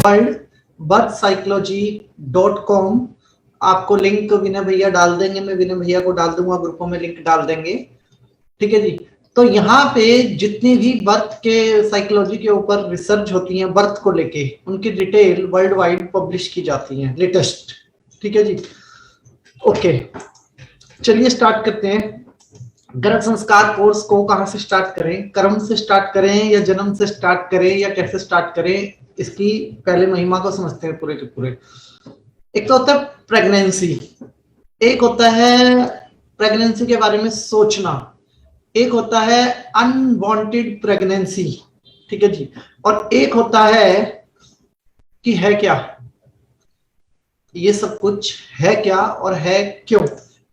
worldbirthpsychology.com। आपको लिंक विनय भैया डाल देंगे, मैं विनय भैया को डाल दूंगा, ग्रुपों में लिंक डाल देंगे, ठीक है जी। तो यहाँ पे जितनी भी बर्थ के साइकोलॉजी के ऊपर रिसर्च होती है बर्थ को लेके, उनकी डिटेल वर्ल्ड वाइड पब्लिश की जाती है, लेटेस्ट, ठीक है जी। ओके, चलिए स्टार्ट करते हैं। गर्भ संस्कार कोर्स को कहां से स्टार्ट करें, कर्म से स्टार्ट करें या जन्म से स्टार्ट करें या कैसे स्टार्ट करें, इसकी पहले महिमा को समझते हैं पूरे के पूरे। एक तो होता है प्रेगनेंसी, एक होता है प्रेगनेंसी के बारे में सोचना, एक होता है अनवांटेड प्रेगनेंसी, ठीक है जी, और एक होता है कि है क्या, ये सब कुछ है क्या और है क्यों,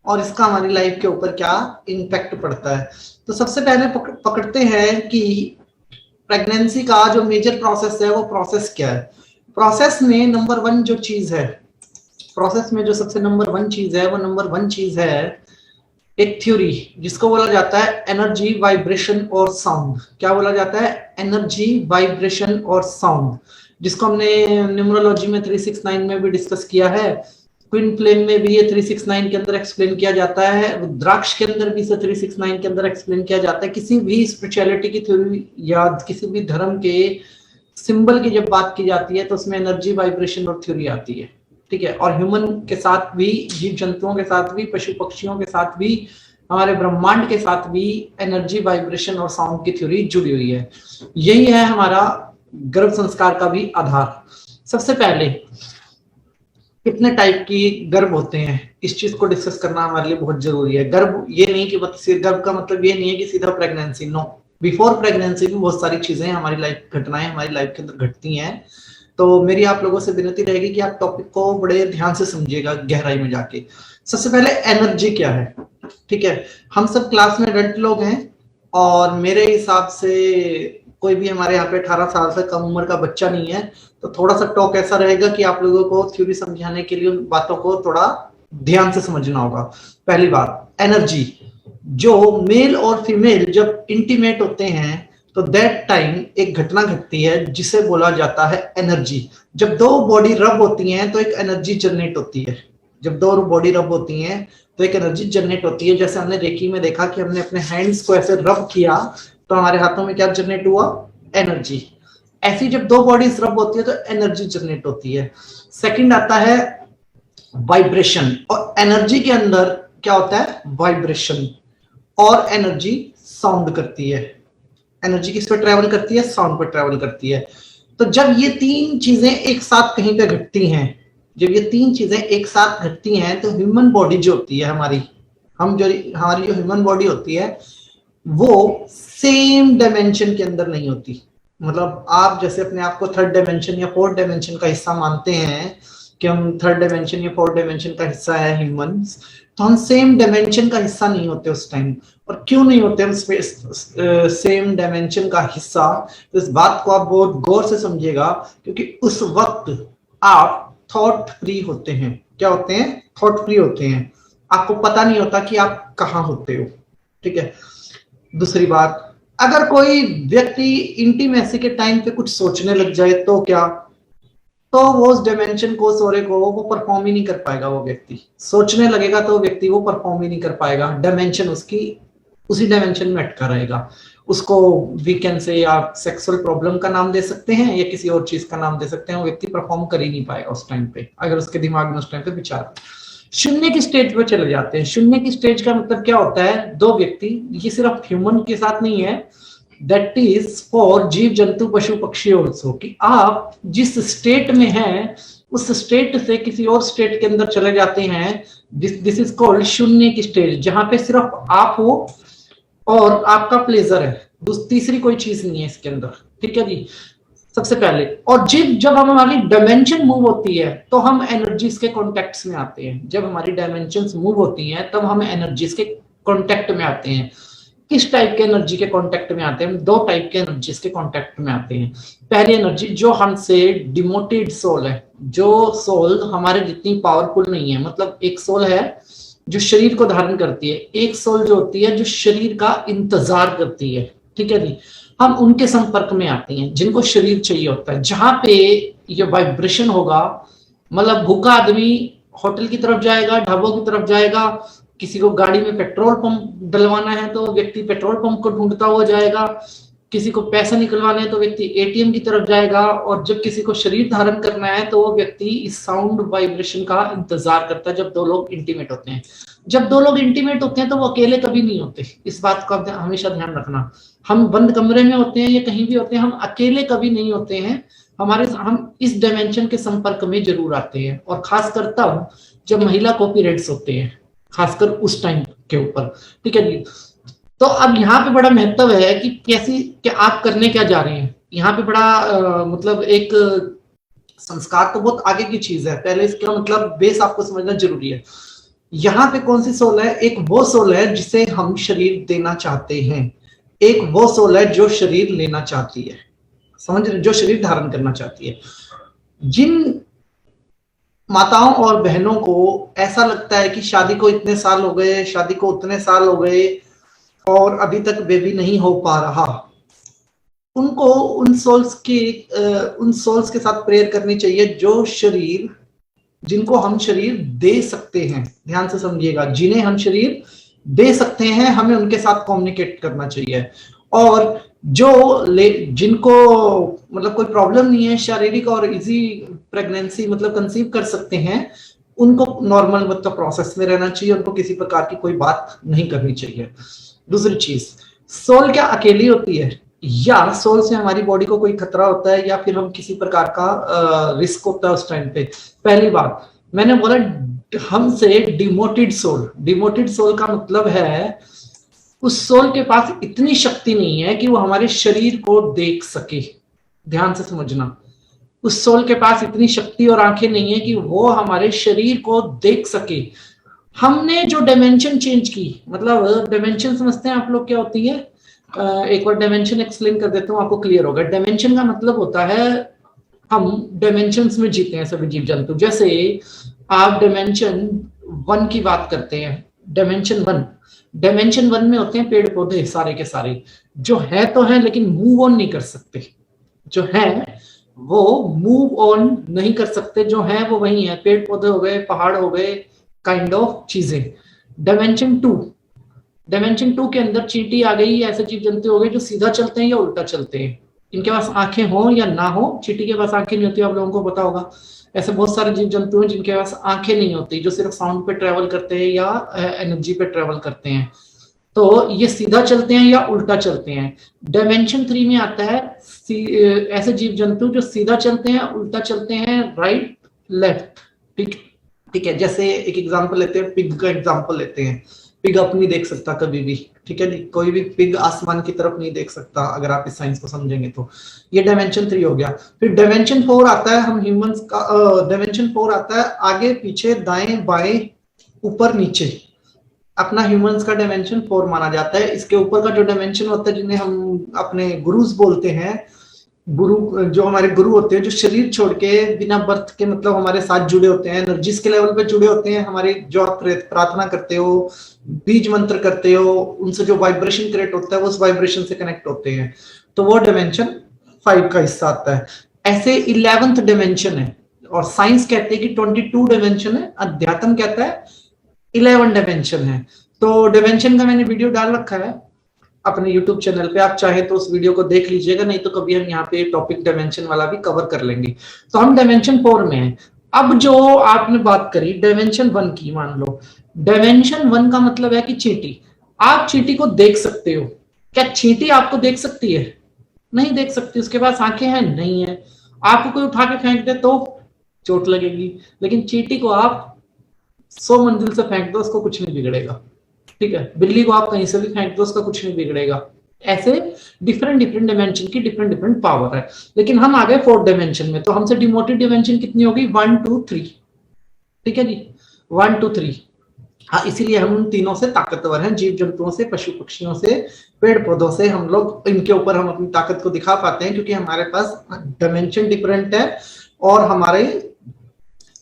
और इसका हमारी लाइफ के ऊपर क्या इम्पैक्ट पड़ता है। तो सबसे पहले पकड़ते हैं कि प्रेगनेंसी का जो मेजर प्रोसेस है वो प्रोसेस क्या है। प्रोसेस में नंबर वन जो चीज है, प्रोसेस में जो सबसे नंबर वन चीज है, वो नंबर वन चीज है एक थ्योरी जिसको बोला जाता है एनर्जी, वाइब्रेशन और साउंड। क्या बोला जाता है? एनर्जी, वाइब्रेशन और साउंड, जिसको हमने न्यूमरोलॉजी में 369 में भी डिस्कस किया है, क्विन फ्लेम में भी ये 369 के अंदर एक्सप्लेन किया जाता है, रुद्राक्ष के अंदर भी इसे 369 के अंदर एक्सप्लेन किया जाता है। किसी भी स्पिरिचुअलिटी की थ्योरी या किसी भी धर्म के सिंबल की जब बात की जाती है तो उसमें एनर्जी, वाइब्रेशन और थ्योरी आती है, ठीक है। और ह्यूमन के साथ भी, जीव जंतुओं के साथ भी, पशु पक्षियों के साथ भी, हमारे ब्रह्मांड के साथ भी एनर्जी, वाइब्रेशन और साउंड की थ्योरी जुड़ी हुई है। यही है हमारा गर्भ संस्कार का भी आधार। सबसे पहले कितने टाइप की गर्भ होते हैं, इस चीज को डिस्कस करना हमारे लिए बहुत जरूरी है। गर्भ ये नहीं कि गर्भ का मतलब ये नहीं है कि सीधा प्रेगनेंसी, नो, बिफोर प्रेगनेंसी भी बहुत सारी चीजें हमारी लाइफ, घटनाएं हमारी लाइफ के अंदर घटती हैं। तो मेरी आप लोगों से विनती रहेगी कि आप टॉपिक को बड़े ध्यान से समझिएगा, गहराई में जाके। सबसे पहले एनर्जी क्या है, ठीक है। हम सब क्लास में एडल्ट लोग हैं और मेरे हिसाब से कोई भी हमारे यहाँ पे 18 साल से कम उम्र का बच्चा नहीं है, तो थोड़ा सा टॉक ऐसा रहेगा कि आप लोगों को थ्योरी समझाने के लिए उन बातों को थोड़ा ध्यान से समझना होगा। पहली बात, एनर्जी, जो मेल और फीमेल जब इंटीमेट होते हैं तो दैट टाइम एक घटना घटती है जिसे बोला जाता है एनर्जी। जब दो बॉडी रब होती हैं तो एक एनर्जी जनरेट होती है। जब दो बॉडी रब होती हैं तो एक एनर्जी जनरेट होती है। जैसे हमने रेकी में देखा कि हमने अपने हैंड्स को ऐसे रब किया तो हमारे हाथों में क्या जनरेट हुआ? एनर्जी। ऐसी जब दो बॉडीज रब होती है तो एनर्जी जनरेट होती है। सेकंड आता है वाइब्रेशन, और एनर्जी के अंदर क्या होता है? वाइब्रेशन। और एनर्जी साउंड करती है। एनर्जी किस पे ट्रेवल करती है? साउंड पे ट्रेवल करती है। तो जब ये तीन चीजें एक साथ कहीं पे घटती हैं, जब ये तीन चीजें एक साथ घटती हैं तो ह्यूमन बॉडी जो होती है हमारी, हमारी जो ह्यूमन बॉडी होती है वो सेम डायमेंशन के अंदर नहीं होती। मतलब आप जैसे अपने आप को थर्ड डायमेंशन या फोर्थ डायमेंशन का हिस्सा मानते हैं कि हम थर्ड डायमेंशन या फोर्थ डायमेंशन का हिस्सा है ह्यूमंस, तो हम सेम डायमेंशन का हिस्सा नहीं होते उस टाइम। और क्यों नहीं होते हम सेम डायमेंशन का हिस्सा? तो इस बात को आप बहुत गौर से समझिएगा, क्योंकि उस वक्त आप थॉट फ्री होते हैं। क्या होते हैं? थॉट फ्री होते हैं। आपको पता नहीं होता कि आप कहाँ होते हो, ठीक है। दूसरी बात, अगर कोई व्यक्ति इंटीमेसी के टाइम पे कुछ सोचने लग जाए तो क्या, तो वो उस डायमेंशन को, सोरे को वो परफॉर्म ही नहीं कर पाएगा। वो व्यक्ति सोचने लगेगा तो व्यक्ति वो परफॉर्म ही नहीं कर पाएगा। डायमेंशन उसकी उसी डायमेंशन में अटका रहेगा। उसको वीकेंड से या सेक्सुअल प्रॉब्लम का नाम दे सकते हैं या किसी और चीज का नाम दे सकते हैं, वो व्यक्ति परफॉर्म कर ही नहीं पाएगा उस टाइम पे, अगर उसके दिमाग में उस टाइम पे विचार। शून्य की स्टेज पे चले जाते हैं। शून्य की स्टेज का मतलब क्या होता है? दो व्यक्ति, ये सिर्फ ह्यूमन के साथ नहीं है, दैट इज फॉर जीव जंतु पशु पक्षी ऑल्सो, कि आप जिस स्टेट में हैं उस स्टेट से किसी और स्टेट के अंदर चले जाते हैं। दिस इज कॉल्ड शून्य की स्टेज, जहां पे सिर्फ आप हो और आपका प्लेजर है, तीसरी कोई चीज नहीं है इसके अंदर, ठीक है जी। सबसे पहले, और जब हमारी डायमेंशन मूव होती है तो हम एनर्जीज के कॉन्टेक्ट में आते हैं। जब हमारी डायमेंशंस मूव होती हैं तब हम एनर्जीज के कॉन्टेक्ट में आते हैं। किस टाइप के एनर्जी के कांटेक्ट में आते हैं? दो टाइप के एनर्जीज के कांटेक्ट में आते हैं। पहली एनर्जी जो हमसे डिमोटेड सोल है, जो सोल हमारे जितनी पावरफुल नहीं है। मतलब एक सोल है जो शरीर को धारण करती है, एक सोल जो होती है जो शरीर का इंतजार करती है, ठीक है जी। हम उनके संपर्क में आते हैं जिनको शरीर चाहिए होता है, जहां पे ये वाइब्रेशन होगा, मतलब भूखा आदमी होटल की तरफ जाएगा, ढाबों की तरफ जाएगा, किसी को गाड़ी में पेट्रोल पंप डलवाना है तो व्यक्ति पेट्रोल पंप को ढूंढता हुआ जाएगा, किसी को पैसा निकलवाना है तो व्यक्ति एटीएम की तरफ जाएगा, और जब किसी को शरीर धारण करना है तो वो व्यक्ति इस साउंड वाइब्रेशन का इंतजार करता है जब दो लोग इंटीमेट होते हैं। जब दो लोग इंटीमेट होते हैं तो वो अकेले कभी नहीं होते, इस बात का हमेशा ध्यान रखना। हम बंद कमरे में होते हैं या कहीं भी होते हैं, हम अकेले कभी नहीं होते हैं, हम इस डायमेंशन के संपर्क में जरूर आते हैं, और खासकर तब जब महिला को पीरियड्स होते हैं, खासकर उस टाइम के ऊपर। ठीक है जी। तो अब यहाँ पे बड़ा महत्व है कि कैसी कि आप करने क्या जा रहे हैं। यहाँ पे बड़ा मतलब एक संस्कार तो बहुत आगे की चीज है, पहले इसका मतलब बेस आपको समझना जरूरी है। यहाँ पे कौन सी सोल है? एक वो सोल है जिसे हम शरीर देना चाहते हैं, एक वो सोल है जो शरीर लेना चाहती है, समझ रहे, जो शरीर धारण करना चाहती है। जिन माताओं और बहनों को ऐसा लगता है कि शादी को इतने साल हो गए, शादी को उतने साल हो गए और अभी तक बेबी नहीं हो पा रहा, उनको उन सोल्स के साथ प्रेयर करनी चाहिए जो शरीर, जिनको हम शरीर दे सकते हैं, ध्यान से समझिएगा, जिन्हें हम शरीर दे सकते हैं, हमें उनके साथ कम्युनिकेट करना चाहिए। और जिनको मतलब कोई प्रॉब्लम नहीं है, शारीरिक और इजी प्रेगनेंसी मतलब कंसीव कर सकते हैं, उनको नॉर्मल मतलब प्रोसेस में रहना चाहिए, उनको किसी प्रकार की कोई बात नहीं करनी चाहिए। दूसरी चीज, सोल क्या अकेली होती है, या सोल से हमारी बॉडी को कोई खतरा होता है, या फिर हम किसी प्रकार का रिस्क होता है उस टाइम पे? पहली बात मैंने बोला, हमसे डिमोटेड सोल का मतलब है उस सोल के पास इतनी शक्ति नहीं है कि वो हमारे शरीर को देख सके। ध्यान से समझना, उस सोल के पास इतनी शक्ति और आंखें नहीं है कि वो हमारे शरीर को देख सके। हमने जो डायमेंशन चेंज की, मतलब डायमेंशन समझते हैं आप लोग क्या होती है? एक बार डायमेंशन एक्सप्लेन कर देता हूँ, आपको क्लियर होगा। डायमेंशन का मतलब होता है हम डायमेंशंस में जीते हैं सभी जीव जंतु। जैसे आप डायमेंशन 1 की बात करते हैं, डायमेंशन 1 में होते हैं पेड़ पौधे सारे के सारे, जो है तो है लेकिन मूव ऑन नहीं कर सकते, जो है वो मूव ऑन नहीं कर सकते, जो है वो वही है, पेड़ पौधे हो गए, पहाड़ हो गए, काइंड ऑफ चीजें। डायमेंशन 2 के अंदर चींटी आ गई, ऐसे जीव जंतु हो गए जो सीधा चलते हैं या उल्टा चलते हैं, इनके पास आंखें हो या ना हो। चींटी के पास आंखें नहीं होती, आप लोगों को पता होगा। ऐसे बहुत सारे जीव जंतु हैं जिनके पास आंखें नहीं होती, जो सिर्फ साउंड पे ट्रेवल करते हैं या एनर्जी पे ट्रेवल करते हैं। तो ये सीधा चलते हैं या उल्टा चलते हैं। डायमेंशन 3 में आता है ऐसे जीव जंतु जो सीधा चलते हैं, उल्टा चलते हैं, राइट लेफ्ट। ठीक है। जैसे एक एग्जांपल लेते हैं, पिग का एग्जांपल लेते हैं। पिग अपनी देख सकता कभी भी, ठीक है जी, कोई भी पिग आसमान की तरफ नहीं देख सकता, अगर आप इस साइंस को समझेंगे तो। ये डायमेंशन 3 हो गया। फिर डायमेंशन 4 आता है, हम ह्यूमंस का डायमेंशन 4 आता है आगे पीछे दाएं बाएं ऊपर नीचे, अपना ह्यूमंस का डायमेंशन 4 माना जाता है। इसके ऊपर का जो डायमेंशन होता है, जिन्हें हम अपने गुरुज बोलते हैं, गुरु जो हमारे गुरु होते हैं, जो शरीर छोड़ के बिना बर्थ के मतलब हमारे साथ जुड़े होते हैं, एनर्जीज के लेवल पे जुड़े होते हैं, हमारे जो आप प्रार्थना करते हो, बीज मंत्र करते हो, उनसे जो वाइब्रेशन क्रिएट होता है वो उस वाइब्रेशन से कनेक्ट होते हैं, तो वो डायमेंशन 5 का हिस्सा आता है। ऐसे 11th डायमेंशन है, और साइंस कहते हैं कि 22 डायमेंशन है, अध्यात्म कहता है 11 डायमेंशन है। तो डायमेंशन का मैंने वीडियो डाल रखा है अपने YouTube चैनल पे, आप चाहे तो उस वीडियो को देख लीजिएगा, नहीं तो कभी हम यहाँ पे टॉपिक डायमेंशन वाला भी कवर कर लेंगे। तो हम डायमेंशन 4 में हैं। अब जो आपने बात करी डायमेंशन 1 की, मान लो डायमेंशन 1 का मतलब है कि चींटी, आप चींटी को देख सकते हो। क्या चींटी आपको देख सकती है? नहीं देख सकती। उसके पास आंखें हैं? नहीं है। आपको कोई उठा के फेंक दे तो चोट लगेगी, लेकिन चींटी को आप 100 मंजिल से फेंक दो, उसको कुछ नहीं बिगड़ेगा। ठीक है। बिल्ली को आप कहीं से भी फेंक दो, उसका कुछ नहीं बिगड़ेगा। ऐसे डिफरेंट डायमेंशन की डिफरेंट पावर है। लेकिन हम आ गए 4th डायमेंशन में, तो हमसे डिमोटेड डायमेंशन कितनी होगी? 1 2 3। ठीक है जी, 1 2 3। हाँ, इसीलिए हम उन तीनों से ताकतवर हैं, जीव जंतुओं से, पशु पक्षियों से, पेड़ पौधों से। हम लोग इनके ऊपर हम अपनी ताकत को दिखा पाते हैं क्योंकि हमारे पास डायमेंशन डिफरेंट है और हमारे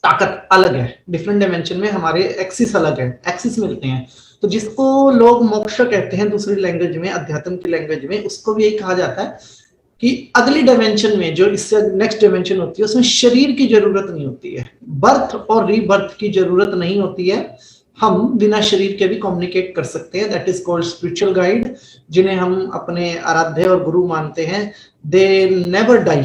ताकत अलग है, डिफरेंट डायमेंशन में हमारे एक्सिस अलग है, एक्सिस मिलते हैं। तो जिसको लोग मोक्ष कहते हैं दूसरी लैंग्वेज में, अध्यात्म की लैंग्वेज में, उसको भी यही कहा जाता है कि अगली डायमेंशन में जो इससे नेक्स्ट डायमेंशन होती है उसमें शरीर की जरूरत नहीं होती है, बर्थ और रीबर्थ की जरूरत नहीं होती है, हम बिना शरीर के भी कम्युनिकेट कर सकते हैं। That is called spiritual guide, जिन्हें हम अपने आराध्य और गुरु मानते हैं। दे नेवर डाई,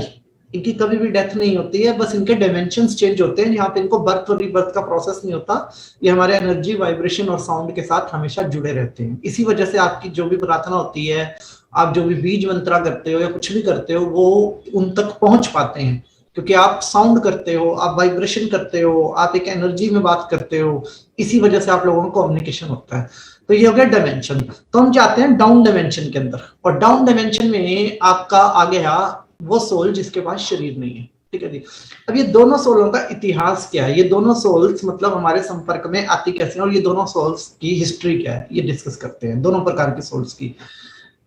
इनकी कभी भी डेथ नहीं होती है, बस इनके डायमेंशंस चेंज होते हैं, यहाँ पे इनको बर्थ और रीबर्थ का प्रोसेस नहीं होता। ये हमारे एनर्जी, वाइब्रेशन और साउंड के साथ हमेशा जुड़े रहते हैं। इसी वजह से आपकी जो भी प्रार्थना होती है, आप जो भी बीज मंत्रा करते हो या कुछ भी करते हो, वो उन तक पहुंच पाते हैं, क्योंकि आप साउंड करते हो, आप वाइब्रेशन करते हो, आप एक एनर्जी में बात करते हो, इसी वजह से आप लोगों को कम्युनिकेशन होता है। तो ये हो गया डायमेंशन। तो हम जाते हैं डाउन डायमेंशन के अंदर, और डाउन डायमेंशन में आपका आ गया वो सोल जिसके पास शरीर नहीं है। ठीक है जी। अब ये दोनों सोलों का इतिहास क्या है, ये दोनों सोल्स मतलब हमारे संपर्क में आती कैसे हैं, और ये दोनों सोल्स की हिस्ट्री क्या है, ये डिस्कस करते हैं, दोनों प्रकार के सोल्स की।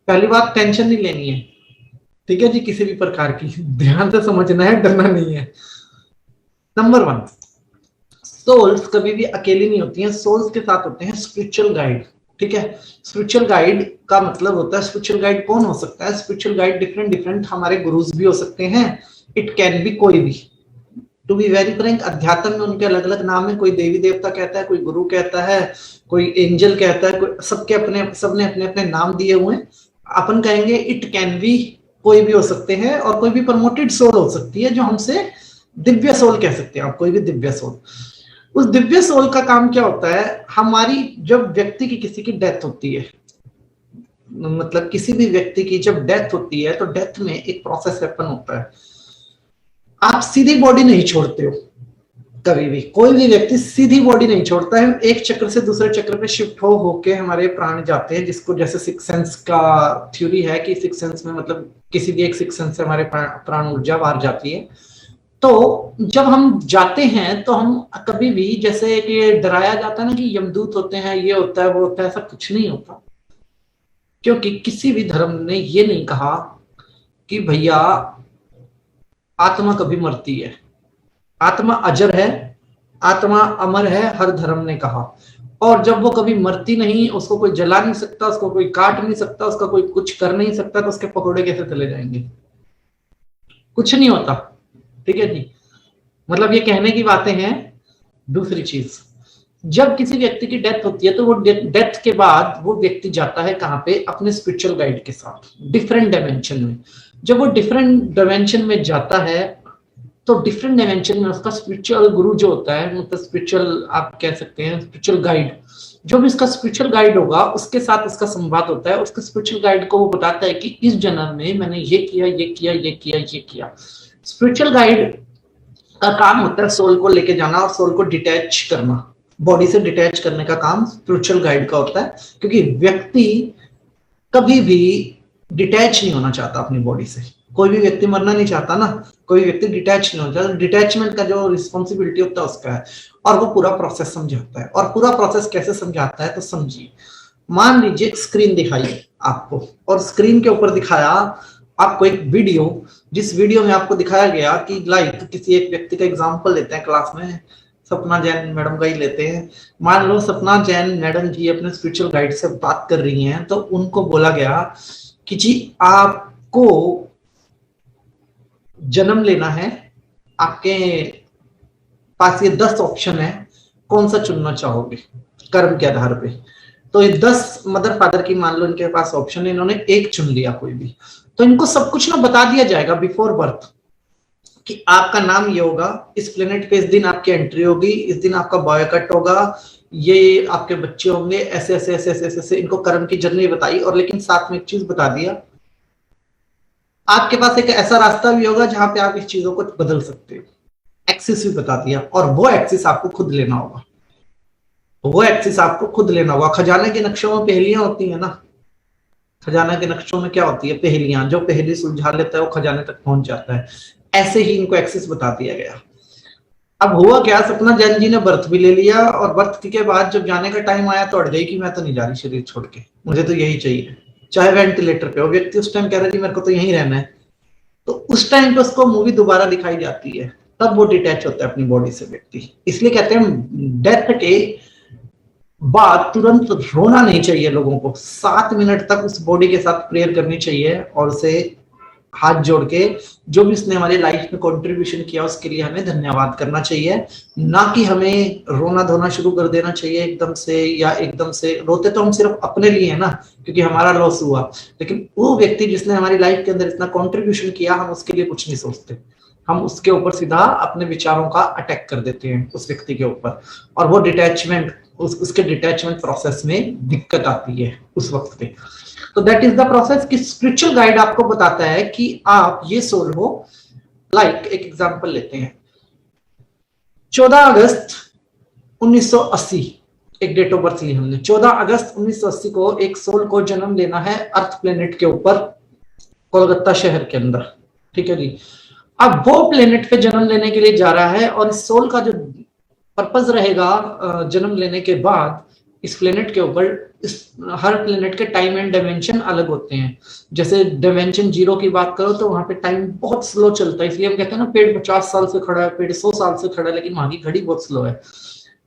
पहली बात, टेंशन नहीं लेनी है, ठीक है जी, किसी भी प्रकार की, ध्यान से समझना है, डरना नहीं है। नंबर 1, सोल्स कभी भी अकेली नहीं होती हैं, सोल्स के साथ होते हैं स्पिरिचुअल गाइड। ठीक है, स्पिरिचुअल गाइड का मतलब होता है, स्पिरिचुअल गाइड कौन हो सकता है? स्पिरिचुअल गाइड डिफरेंट डिफरेंट हमारे गुरुज भी हो सकते हैं, इट कैन बी कोई भी। टू बी वेरी फ्रैंक, अध्यात्म में उनके अलग अलग नाम है, कोई देवी देवता कहता है, कोई गुरु कहता है, कोई एंजल कहता है, कोई, सबके अपने, सबने अपने अपने नाम दिए हुए हैं। अपन कहेंगे इट कैन बी, कोई भी हो सकते हैं, और कोई भी प्रमोटेड सोल हो सकती है, जो हमसे दिव्य सोल कह सकते हैं आप, कोई भी दिव्य सोल। उस दिव्य सोल का काम क्या होता है? हमारी जब व्यक्ति की किसी की डेथ होती है, मतलब किसी भी व्यक्ति की जब डेथ होती है, तो डेथ में एक प्रोसेस हैपन होता है। आप सीधी बॉडी नहीं छोड़ते हो कभी भी, कोई भी व्यक्ति सीधी बॉडी नहीं छोड़ता है, एक चक्र से दूसरे चक्र पे शिफ्ट हो होके हमारे प्राण जाते हैं, जिसको जैसे सिक्स सेंस का थ्योरी है कि सिक्स सेंस में मतलब किसी भी एक सिक्स सेंस से हमारे प्राण ऊर्जा बाहर जाती है। तो जब हम जाते हैं तो हम कभी भी, जैसे कि डराया जाता है ना कि यमदूत होते हैं, ये होता है, वो होता है, ऐसा कुछ नहीं होता, क्योंकि किसी भी धर्म ने ये नहीं कहा कि भैया आत्मा कभी मरती है, आत्मा अजर है, आत्मा अमर है, हर धर्म ने कहा। और जब वो कभी मरती नहीं, उसको कोई जला नहीं सकता, उसको कोई काट नहीं सकता, उसका कोई कुछ कर नहीं सकता, तो उसके पकौड़े कैसे चले जाएंगे? कुछ नहीं होता। ठीक है जी, मतलब ये कहने की बातें हैं। दूसरी चीज, जब किसी व्यक्ति की डेथ होती है, तो वो डेथ के बाद वो व्यक्ति जाता है कहाँ पे? अपने स्पिरिचुअल गाइड के साथ डिफरेंट डायमेंशन में। जब वो डिफरेंट डायमेंशन में जाता है, तो डिफरेंट डायमेंशन में उसका स्पिरिचुअल गुरु जो होता है, मतलब स्पिरिचुअल आप कह सकते हैं स्पिरिचुअल गाइड, जो भी इसका स्पिरिचुअल गाइड होगा, उसके साथ उसका संवाद होता है। उसके स्पिरिचुअल गाइड को वो बताता है कि इस जन्म में मैंने ये किया, ये किया, ये किया, ये किया। स्पिरिचुअल गाइड का काम होता है सोल को लेके जाना और सोल को डिटैच करना, बॉडी से डिटैच करने का काम स्पिरिचुअल गाइड का होता है, क्योंकि व्यक्ति कभी भी डिटैच नहीं होना चाहता अपनी बॉडी से। कोई भी व्यक्ति मरना नहीं चाहता ना, कोई व्यक्ति डिटैच नहीं होता। डिटैचमेंट का जो रिस्पॉन्सिबिलिटी होता है उसका है, और वो पूरा प्रोसेस समझाता है। और पूरा प्रोसेस कैसे समझाता है, तो समझिए, मान लीजिए स्क्रीन दिखाई आपको, और स्क्रीन के ऊपर दिखाया आपको एक वीडियो, जिस वीडियो में आपको दिखाया गया कि लाइक किसी एक व्यक्ति का एग्जांपल लेते हैं, क्लास में सपना जैन मैडम का ही लेते हैं। मान लो सपना जैन मैडम जी अपने स्पिरिचुअल गाइड से बात कर रही हैं, तो उनको बोला गया कि जी आपको जन्म लेना है, आपके पास ये 10 ऑप्शन है, कौन सा चुनना चाहोगे कर्म के आधार पे? तो ये 10 मदर फादर की मान लो इनके पास ऑप्शन है, इन्होंने एक चुन लिया कोई भी, तो इनको सब कुछ ना बता दिया जाएगा बिफोर बर्थ कि आपका नाम ये होगा, इस प्लेनेट पे इस दिन आपकी एंट्री होगी, इस दिन आपका बॉय कट होगा, ये आपके बच्चे होंगे, ऐसे ऐसे ऐसे ऐसे ऐसे। इनको कर्म की जर्नी बताई, और लेकिन साथ में एक चीज बता दिया, आपके पास एक ऐसा रास्ता भी होगा जहां पे आप इस चीजों को बदल सकते हो। एक्सिस भी बता दिया, और वो एक्सिस आपको खुद लेना होगा, वो एक्सिस आपको खुद लेना होगा। खजाने के नक्शों में पहेलियां होती है ना, खजाना के नक्शों में क्या होती है? पहेलियां। जो पहेली सुलझा लेता है वो खजाने तक पहुंच जाता है। ऐसे ही इनको एक्सेस बता दिया गया। अब हुआ क्या, सपना जैन जी ने बर्थ भी ले लिया, और बर्थ के बाद जब जाने का टाइम आया तो अड़ गई कि मैं तो नहीं जा रही शरीर छोड़ के, मुझे तो यही चाहिए, चाहे वेंटिलेटर पे हो। व्यक्ति उस टाइम कह रहा है कि मेरे को तो यहीं रहना है। तो उस टाइम पे उसको मूवी दोबारा दिखाई जाती है, तब वो डिटैच होता है अपनी बॉडी से व्यक्ति। इसलिए कहते हैं डेथ के बाद तुरंत रोना नहीं चाहिए लोगों को, 7 मिनट तक उस बॉडी के साथ प्रेयर करनी चाहिए और उसे हाथ जोड़ के जो भी उसने हमारी लाइफ में कंट्रीब्यूशन किया उसके लिए हमें धन्यवाद करना चाहिए, ना कि हमें रोना धोना शुरू कर देना चाहिए एकदम से। या एकदम से रोते तो हम सिर्फ अपने लिए है ना, क्योंकि हमारा लॉस हुआ, लेकिन वो व्यक्ति जिसने हमारी लाइफ के अंदर इतना कंट्रीब्यूशन किया हम उसके लिए कुछ नहीं सोचते, हम उसके ऊपर सीधा अपने विचारों का अटैक कर देते हैं उस व्यक्ति के ऊपर, और वो डिटैचमेंट उसके डिटैचमेंट प्रोसेस में दिक्कत आती है उस वक्त पे। तो दैट इज द प्रोसेस कि स्पिरिचुअल गाइड आपको बताता है कि आप ये सोल हो। लाइक एक एग्जांपल लेते हैं, 14 अगस्त 1980 एक डेट ऑफ बर्थ ली हमने। 14 अगस्त 1980 को एक सोल को जन्म लेना है अर्थ प्लेनेट के ऊपर, कोलकाता शहर के अंदर, ठीक है जी। अब वो प्लेनेट पे जन्म लेने के लिए जा रहा है, और इस सोल का जो पर्पस रहेगा जन्म लेने के बाद इस प्लेनेट के ऊपर, इस हर प्लेनेट के टाइम एंड डायमेंशन अलग होते हैं। जैसे डायमेंशन 0 की बात करो तो वहां पे टाइम बहुत स्लो चलता है, इसलिए हम कहते हैं ना पेड़ 50 साल से खड़ा है, पेड़ 100 साल से खड़ा है, लेकिन वहां की घड़ी बहुत स्लो है।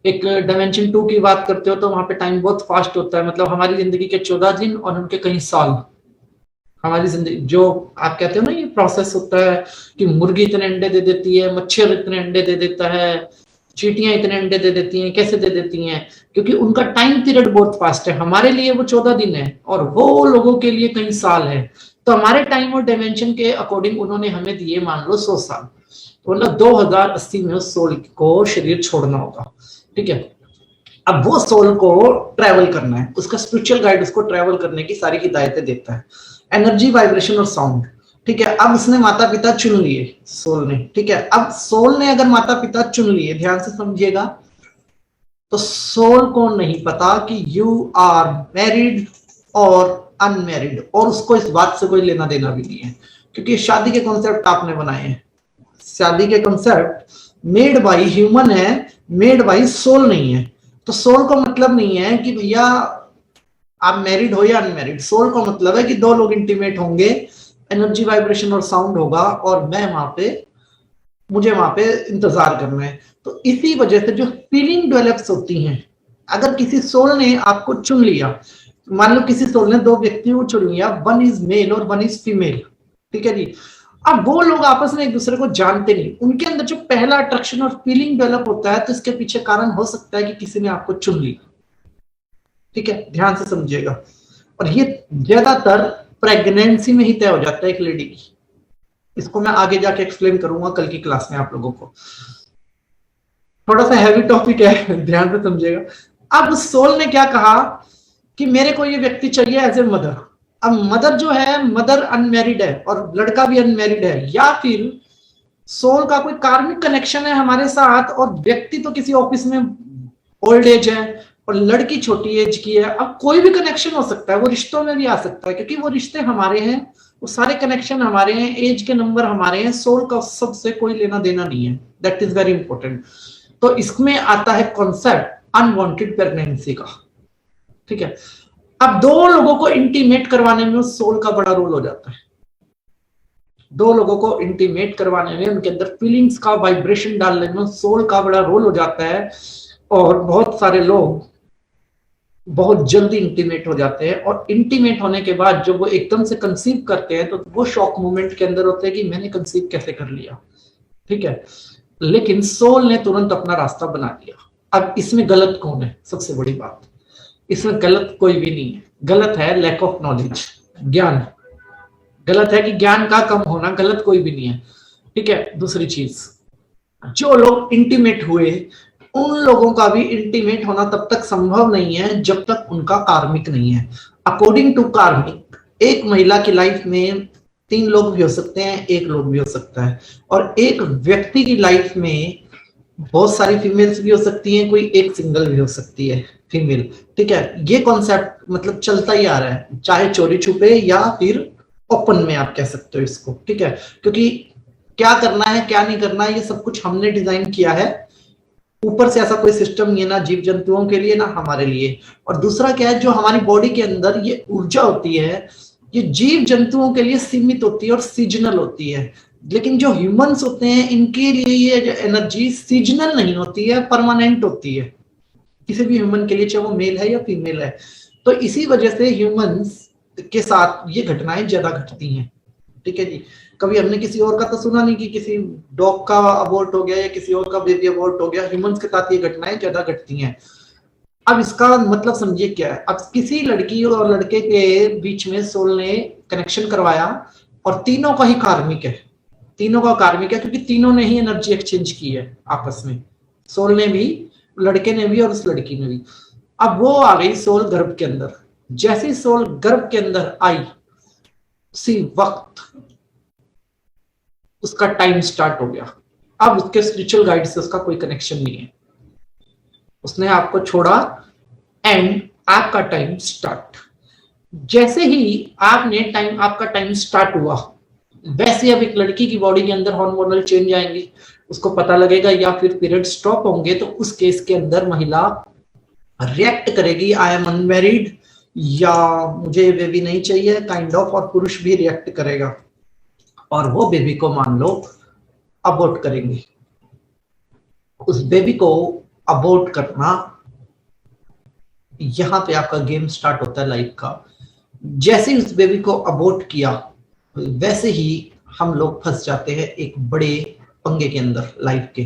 एक डायमेंशन 2 की बात करते हो तो वहां पे टाइम बहुत फास्ट होता है, मतलब हमारी जिंदगी के 14 दिन और उनके कई साल। हमारी जिंदगी जो आप कहते हो ना ये प्रोसेस होता है कि मुर्गी इतने अंडे दे देती है, मच्छर इतने अंडे दे देता है, चींटियां इतने अंडे दे देती हैं, कैसे दे देती हैं? क्योंकि उनका टाइम पीरियड बहुत फास्ट है। हमारे लिए वो 14 दिन है और वो लोगों के लिए कई साल है। तो हमारे टाइम और डायमेंशन के अकॉर्डिंग उन्होंने हमें दिए मान लो 100 साल, तो मतलब 2080 में उस सोल को शरीर छोड़ना होगा, ठीक है। अब वो सोल को ट्रेवल करना है, उसका स्पिरिचुअल गाइड उसको ट्रेवल करने की सारी हिदायतें देता है, एनर्जी, वाइब्रेशन और साउंड, ठीक है। अब उसने माता पिता चुन लिए सोल ने, ठीक है। अब सोल ने अगर माता पिता चुन लिए, ध्यान से समझिएगा, तो सोल को नहीं पता कि यू आर मैरिड और अनमैरिड, और उसको इस बात से कोई लेना देना भी नहीं है, क्योंकि शादी के कॉन्सेप्ट आपने बनाए हैं। शादी के कॉन्सेप्ट मेड बाय ह्यूमन है, मेड बाय सोल नहीं है। तो सोल को मतलब नहीं है कि भैया आप मैरिड हो या अनमैरिड, सोल को मतलब है कि दो लोग इंटीमेट होंगे, एनर्जी, वाइब्रेशन और साउंड होगा, और मैं वहां पे, मुझे वहां पे इंतजार करना है। तो इसी वजह से जो फीलिंग डेवलप्स होती हैं, अगर किसी सोल ने आपको चुन लिया, मान लो किसी सोल ने 2 व्यक्तियों को चुन लिया, वन इज मेल और वन इज फीमेल, ठीक है जी। अब वो लोग आपस में एक दूसरे को जानते नहीं, उनके अंदर जो पहला अट्रैक्शन और फीलिंग डेवलप होता है, तो इसके पीछे कारण हो सकता है कि किसी ने आपको चुन लिया, ठीक है, ध्यान से समझिएगा। और ये ज्यादातर प्रेगनेंसी में ही तय हो जाता है एक लेडी की। इसको मैं आगे जाके एक्सप्लेन करूंगा कल की क्लास में आप लोगों को, थोड़ा सा हैवी टॉपिक है, ध्यान से समझिएगा। अब सोल ने क्या कहा कि मेरे को ये व्यक्ति चाहिए एज ए मदर। अब मदर जो है, मदर अनमैरिड है और लड़का भी अनमैरिड है, या फिर सोल का कोई कार्मिक कनेक्शन है हमारे साथ, और व्यक्ति तो किसी ऑफिस में ओल्ड एज है और लड़की छोटी एज की है। अब कोई भी कनेक्शन हो सकता है, वो रिश्तों में भी आ सकता है, क्योंकि वो रिश्ते हमारे हैं, वो सारे कनेक्शन हमारे हैं, एज के नंबर हमारे हैं, सोल का सबसे कोई लेना देना नहीं है। That is very important. तो इसमें आता है कॉन्सेप्ट अनवांटेड प्रेगनेंसी का, ठीक है। अब 2 लोगों को इंटीमेट करवाने में उस सोल का बड़ा रोल हो जाता है। 2 लोगों को इंटीमेट करवाने में, उनके अंदर फीलिंग्स का वाइब्रेशन डालने में सोल का बड़ा रोल हो जाता है, और बहुत सारे लोग बहुत जल्दी इंटीमेट हो जाते हैं, और इंटीमेट होने के बाद जब वो एकदम से कंसीव करते हैं तो वो शॉक मोमेंट के अंदर होते हैं कि मैंने कंसीव कैसे कर लिया, ठीक है। लेकिन सोल ने तुरंत अपना रास्ता बना लिया। अब इसमें गलत कौन है? सबसे बड़ी बात, इसमें गलत कोई भी नहीं है। गलत है लैक ऑफ नॉलेज, ज्ञान गलत है, कि ज्ञान का कम होना, गलत कोई भी नहीं है, ठीक है। दूसरी चीज, जो लोग इंटीमेट हुए उन लोगों का भी इंटीमेट होना तब तक संभव नहीं है जब तक उनका कार्मिक नहीं है। अकॉर्डिंग टू कार्मिक, एक महिला की लाइफ में 3 लोग भी हो सकते हैं, 1 लोग भी हो सकता है, और एक व्यक्ति की लाइफ में बहुत सारी फीमेल्स भी हो सकती हैं, कोई एक सिंगल भी हो सकती है फीमेल, ठीक है। ये कॉन्सेप्ट मतलब चलता ही आ रहा है, चाहे चोरी छुपे या फिर ओपन में आप कह सकते हो इसको, ठीक है। क्योंकि क्या करना है क्या नहीं करना है ये सब कुछ हमने डिजाइन किया है, ऊपर से ऐसा कोई सिस्टम नहीं है, ना जीव जंतुओं के लिए ना हमारे लिए। और दूसरा क्या है, जो हमारी बॉडी के अंदर ये ऊर्जा होती है, ये जीव जंतुओं के लिए सीमित होती है और सीजनल होती है। लेकिन जो ह्यूमंस होते हैं इनके लिए ये एनर्जी सीजनल नहीं होती है, परमानेंट होती है किसी भी ह्यूमन के लिए, चाहे वो मेल है या फीमेल है। तो इसी वजह से ह्यूमंस के साथ ये घटनाएं ज्यादा घटती हैं। ठीक है जी। कभी हमने किसी और का तो सुना नहीं कि किसी डॉग का अबॉर्ट हो गया या किसी और का बेबी अबॉर्ट हो गया। ह्यूमंस के साथ ये घटनाएं ज्यादा घटती हैं। अब इसका मतलब समझिए क्या है। अब किसी लड़की और लड़के के बीच में सोल ने कनेक्शन करवाया और तीनों का ही कार्मिक है, तीनों का कार्मिक है, क्योंकि तीनों ने ही एनर्जी एक्सचेंज की है आपस में, सोल ने भी, लड़के ने भी और उस लड़की ने भी। अब वो आ गई सोल गर्भ के अंदर। जैसे सोल गर्भ के अंदर आई उसी वक्त उसका टाइम स्टार्ट हो गया। अब उसके स्पिरिचुअल गाइड से उसका कोई कनेक्शन नहीं है, उसने आपको छोड़ा एंड आपका टाइम स्टार्ट। जैसे ही आपका टाइम स्टार्ट हुआ, वैसे अब एक लड़की की बॉडी के अंदर हार्मोनल चेंज आएंगे, उसको पता लगेगा, या फिर पीरियड स्टॉप होंगे तो उस केस के अंदर महिला रिएक्ट करेगी, आई एम अनमैरिड, या मुझे बेबी नहीं चाहिए काइंड ऑफ, और पुरुष भी रिएक्ट करेगा और वो बेबी को मान लो अबॉर्ट करेंगे। उस बेबी को अबॉर्ट करना, यहां पे आपका गेम स्टार्ट होता है लाइफ का। जैसे ही उस बेबी को अबॉर्ट किया वैसे ही हम लोग फंस जाते हैं एक बड़े पंगे के अंदर लाइफ के।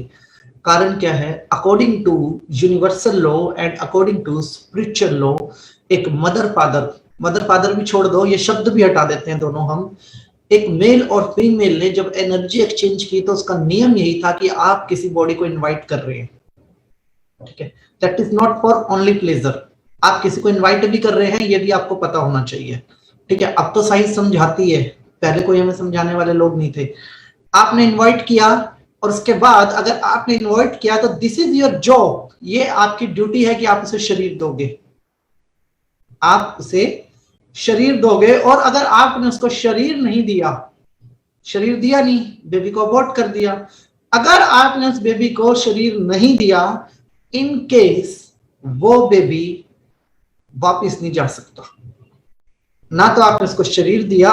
कारण क्या है? According to universal law and according to spiritual law, एक मदर फादर भी छोड़ दो, ये शब्द भी हटा देते हैं दोनों हम, एक मेल और फीमेल ने जब एनर्जी एक्सचेंज की तो उसका नियम यही था कि आप किसी बॉडी को इनवाइट कर रहे हैं। ठीक है, that is not for only pleasure. आप किसी को इनवाइट भी कर रहे हैं, ये भी आपको पता होना चाहिए। ठीक है, अब तो साइंस समझाती है, पहले कोई हमें समझाने वाले लोग नहीं थे। आपने इनवाइट किया और उसके बाद अगर आपने इनवाइट किया तो दिस इज योर जॉब, ये आपकी ड्यूटी है कि आप उसे शरीर दोगे, आप उसे शरीर दोगे। और अगर आपने उसको शरीर नहीं दिया, शरीर दिया नहीं, बेबी को अबॉर्ट कर दिया, अगर आपने उस बेबी को शरीर नहीं दिया, इन केस वो बेबी वापस नहीं जा सकता। ना तो आपने उसको शरीर दिया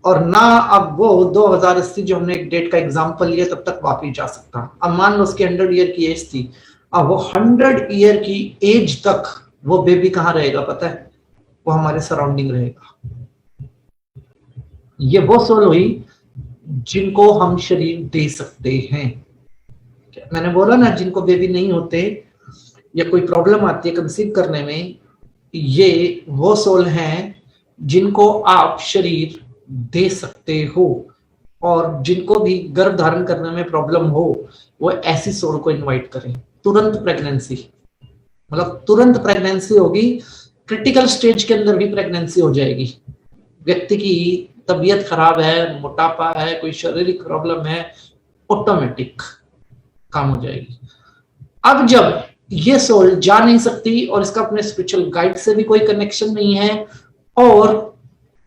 और ना अब वो 2080 जो हमने एक डेट का एग्जांपल लिया तब तक वापस जा सकता। अब मान लो उसकी 100 ईयर की एज थी, अब वो 100 ईयर की एज तक वो बेबी कहाँ रहेगा पता है? वो हमारे सराउंडिंग रहेगा। ये वो सोल हुई जिनको हम शरीर दे सकते हैं। मैंने बोला ना, जिनको बेबी नहीं होते या कोई प्रॉब्लम आती है कंसीव करने में, ये वो सोल हैं जिनको आप शरीर दे सकते हो। और जिनको भी गर्भ धारण करने में प्रॉब्लम हो, वो ऐसी सोल को इनवाइट करें। तुरंत प्रेगनेंसी, मतलब तुरंत प्रेगनेंसी होगी, क्रिटिकल स्टेज के अंदर भी प्रेगनेंसी हो जाएगी। व्यक्ति की तबीयत खराब है, मोटापा है, कोई शारीरिक प्रॉब्लम है, ऑटोमेटिक काम हो जाएगी। अब जब ये सोल जा नहीं सकती और इसका अपने स्पिरिचुअल गाइड से भी कोई कनेक्शन नहीं है, और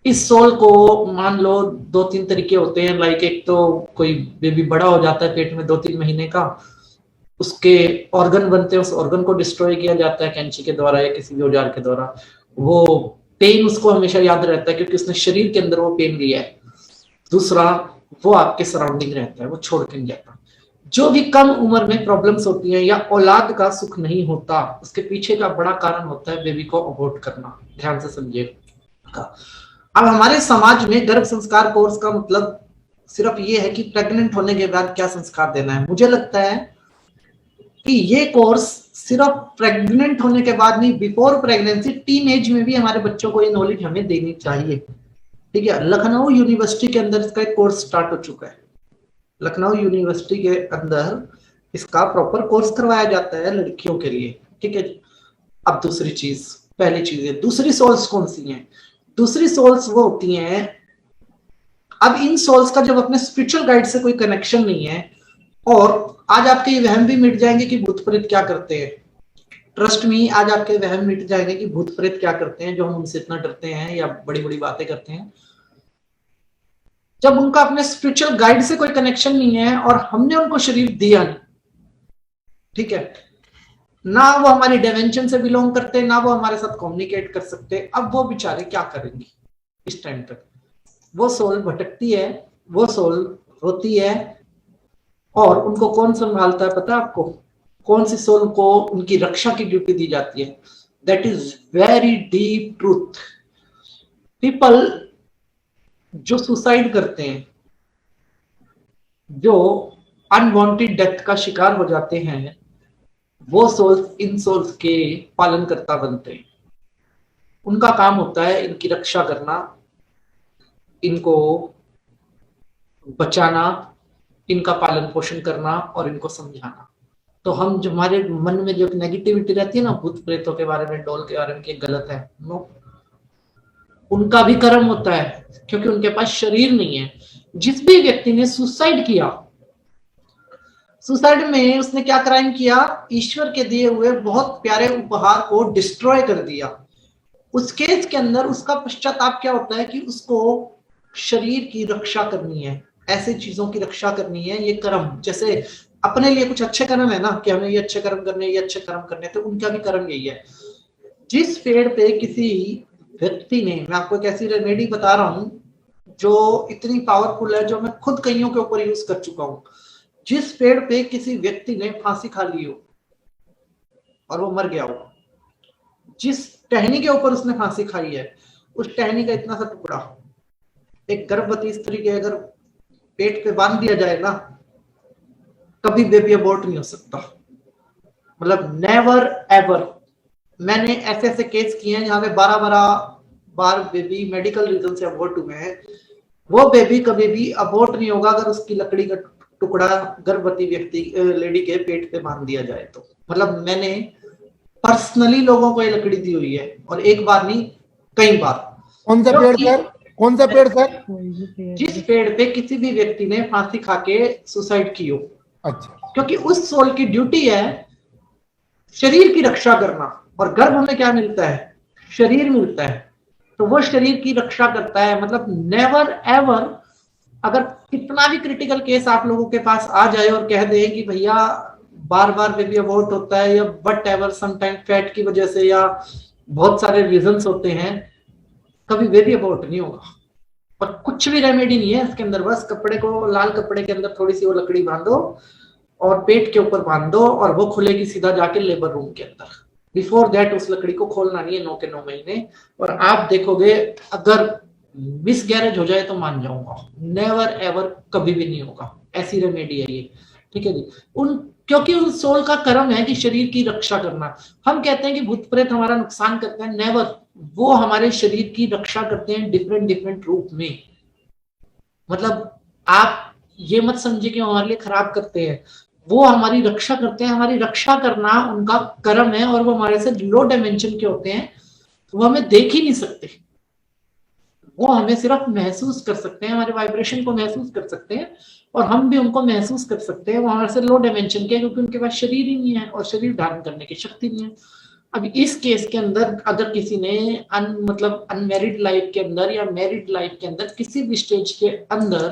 इस सोल को मान लो 2-3 तरीके होते हैं, लाइक एक तो कोई बेबी बड़ा हो जाता है पेट में 2-3 महीने का, उसके ऑर्गन बनते हैं, उस ऑर्गन को डिस्ट्रॉय किया जाता है कैंची के द्वारा या किसी भी औजार के द्वारा। वो पेन उसको हमेशा याद रहता है क्योंकि उसने शरीर के अंदर वो पेन लिया है। दूसरा, वो आपके सराउंडिंग रहता है, वो छोड़ के नहीं जाता। जो भी कम उम्र में प्रॉब्लम्स होती हैं या औलाद का सुख नहीं होता, उसके पीछे का बड़ा कारण होता है बेबी को अबॉर्ट करना। ध्यान से समझिएगा। अब हमारे समाज में गर्भ संस्कार कोर्स का मतलब सिर्फ ये है कि प्रेग्नेंट होने के बाद क्या संस्कार देना है। मुझे लगता है कि ये कोर्स सिर्फ प्रेग्नेंट होने के बाद नहीं, बिफोर प्रेगनेंसी, टीन एज में भी हमारे बच्चों को ये नॉलेज हमें देनी चाहिए। ठीक है, लखनऊ यूनिवर्सिटी के अंदर इसका एक कोर्स स्टार्ट हो चुका है। लखनऊ यूनिवर्सिटी के अंदर इसका प्रॉपर कोर्स करवाया जाता है लड़कियों के लिए। ठीक है। अब दूसरी चीज, पहली चीज है, दूसरी सोल्स कौन सी हैं? दूसरी सोल्स वो होती हैं, अब इन सोल्स का जब अपने स्पिरिचुअल गाइड से कोई कनेक्शन नहीं है, और आज आपके ये वहम भी मिट जाएंगे कि भूत प्रेत क्या करते हैं। ट्रस्ट में, आज आपके वहम मिट जाएंगे कि भूत प्रेत क्या करते हैं, जो हम उनसे इतना डरते हैं या बड़ी बड़ी बातें करते हैं। जब उनका अपने स्पिरिचुअल गाइड से कोई कनेक्शन नहीं है और हमने उनको शरीर दिया नहीं, ठीक है, ना वो हमारी डायमेंशन से बिलोंग करते, ना वो हमारे साथ कम्युनिकेट कर सकते, अब वो बेचारे क्या करेंगे इस टाइम तक? वो सोल भटकती है, वो सोल होती है और उनको कौन संभालता है पता है आपको? कौन सी सोल को उनकी रक्षा की ड्यूटी दी जाती है? That is very deep truth. People जो सुसाइड करते हैं, जो अनवांटेड डेथ का शिकार हो जाते हैं, वो सोल्स इन सोल्स के पालनकर्ता बनते हैं। उनका काम होता है इनकी रक्षा करना, इनको बचाना, इनका पालन पोषण करना और इनको समझाना। तो हम जो हमारे मन में जो नेगेटिविटी रहती है ना भूत प्रेतों के बारे में, डॉल के बारे में, कि गलत है, नो, उनका भी कर्म होता है क्योंकि उनके पास शरीर नहीं है। जिस भी व्यक्ति ने सुसाइड किया, सुसाइड में उसने क्या क्राइम किया? ईश्वर के दिए हुए बहुत प्यारे उपहार को डिस्ट्रॉय कर दिया। उस केस के अंदर उसका पश्चाताप क्या होता है कि उसको शरीर की रक्षा करनी है, ऐसे चीजों की रक्षा करनी है। ये कर्म, जैसे अपने लिए कुछ अच्छे कर्म है ना कि हमें ये अच्छे कर्म करने, ये अच्छे कर्म करने, तो उनका भी कर्म यही है। जिस पेड़ पे किसी व्यक्ति ने, मैं आपको एक ऐसी रेमेडी बता रहा हूं जो इतनी पावरफुल है, जो मैं खुद कईयों के ऊपर यूज कर चुका हूं। जिस पेड़ पे किसी व्यक्ति ने फांसी खा ली हो और वो मर गया हो, जिस टहनी के ऊपर उसने फांसी खाई है, उस टहनी का इतना सा टुकड़ा एक गर्भवती स्त्री के अगर पेट पे बांध दिया जाए ना, कभी बेबी अबॉर्ट नहीं हो सकता। मतलब नेवर एवर। मैंने ऐसे ऐसे केस किए हैं जहां पे 12-12 बार बेबी मेडिकल रीजन से अबॉर्ट हुए हैं। वो बेबी कभी भी अबॉर्ट नहीं होगा अगर उसकी लकड़ी का टुकड़ा गर्भवती व्यक्ति लेडी के पेट पे बांध दिया जाए तो। मतलब मैंने पर्सनली लोगों को ये लकड़ी दी हुई है, और एक बार नहीं कई बार। कौन सा पेड़ सर? कौन सा पेड़ सर? जिस पेड़ पे किसी भी व्यक्ति ने फांसी खा के सुसाइड की हो। अच्छा। क्योंकि उस सोल की ड्यूटी है शरीर की रक्षा करना, और गर्भ में क्या मिलता है? शरीर मिलता है। तो वो शरीर की रक्षा करता है। मतलब नेवर एवर, अगर कितना भी क्रिटिकल केस आप लोगों के पास आ जाए और कह दे कि भैया बार बार बेबी अबॉर्ट होता है, या वट एवर, समटाइम फैट की वजह से, या बहुत सारे रीजंस होते हैं, कभी बेबी अबॉर्ट नहीं होगा। और कुछ भी रेमेडी नहीं है इसके अंदर। बस कपड़े को, लाल कपड़े के अंदर थोड़ी सी वो लकड़ी बांधो और पेट के ऊपर बांध दो, और वो खुलेगी सीधा जाके लेबर रूम के अंदर। बिफोर दैट उस लकड़ी को खोलना नहीं है 9 के 9 महीने। और आप देखोगे अगर मिस गैरेज हो जाए तो मान जाऊंगा, नेवर एवर, कभी भी नहीं होगा। ऐसी रेमेडी है ये, ठीक है जी। क्योंकि उन सोल का कर्म है कि शरीर की रक्षा करना। हम कहते हैं कि भूत प्रेत हमारा नुकसान करते हैं, नेवर। वो हमारे शरीर की रक्षा करते हैं डिफरेंट डिफरेंट रूप में। मतलब आप ये मत समझिए कि हमारे लिए खराब करते हैं, वो हमारी रक्षा करते हैं। हमारी रक्षा करना उनका कर्म है, और वो हमारे से लो डायमेंशन के होते हैं। वो हमें देख ही नहीं सकते, वो हमें सिर्फ महसूस कर सकते हैं, हमारे वाइब्रेशन को महसूस कर सकते हैं, और हम भी उनको महसूस कर सकते हैं। वो हमारे से लो डायमेंशन के, क्योंकि उनके पास शरीर ही नहीं है और शरीर धारण करने की शक्ति नहीं है। अब इस केस के अंदर अगर किसी ने मतलब अनमैरिड लाइफ के अंदर या मैरिड लाइफ के अंदर किसी भी स्टेज के अंदर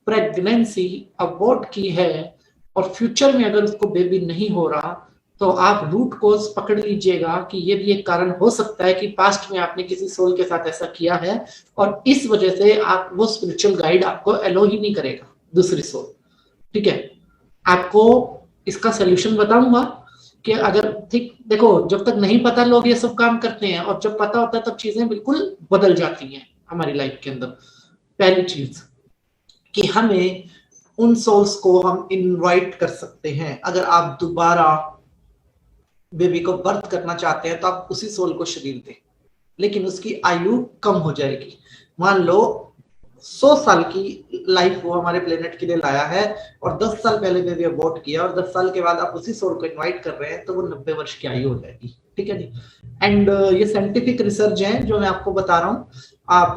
प्रेगनेंसी अबॉर्ट की है, और फ्यूचर में अगर उसको बेबी नहीं हो रहा, तो आप रूट कोज पकड़ लीजिएगा कि ये भी एक कारण हो सकता है कि पास्ट में आपने किसी सोल के साथ ऐसा किया है, और इस वजह से आप वो स्पिरिचुअल गाइड आपको अलो ही नहीं करेगा, दूसरी सोल। ठीक है, आपको इसका सोल्यूशन बताऊंगा कि अगर ठीक देखो, जब तक नहीं पता लोग ये सब काम करते हैं, और जब पता होता है तब चीजें बिल्कुल बदल जाती हैं हमारी लाइफ के अंदर। पहली चीज कि हमें उन सोल्स को हम इनवाइट कर सकते हैं। अगर आप दोबारा बेबी को बर्थ करना चाहते हैं तो आप उसी सोल को शरीर दें, लेकिन उसकी आयु कम हो जाएगी। मान लो 100 साल की लाइफ वो हमारे प्लेनेट के लिए लाया है, और 10 साल पहले बेबी अबॉर्ट किया, और 10 साल के बाद आप उसी सोल को इनवाइट कर रहे हैं, तो वो 90 वर्ष की आयु हो जाएगी। ठीक है जी। एंड ये साइंटिफिक रिसर्च है जो मैं आपको बता रहा हूँ। आप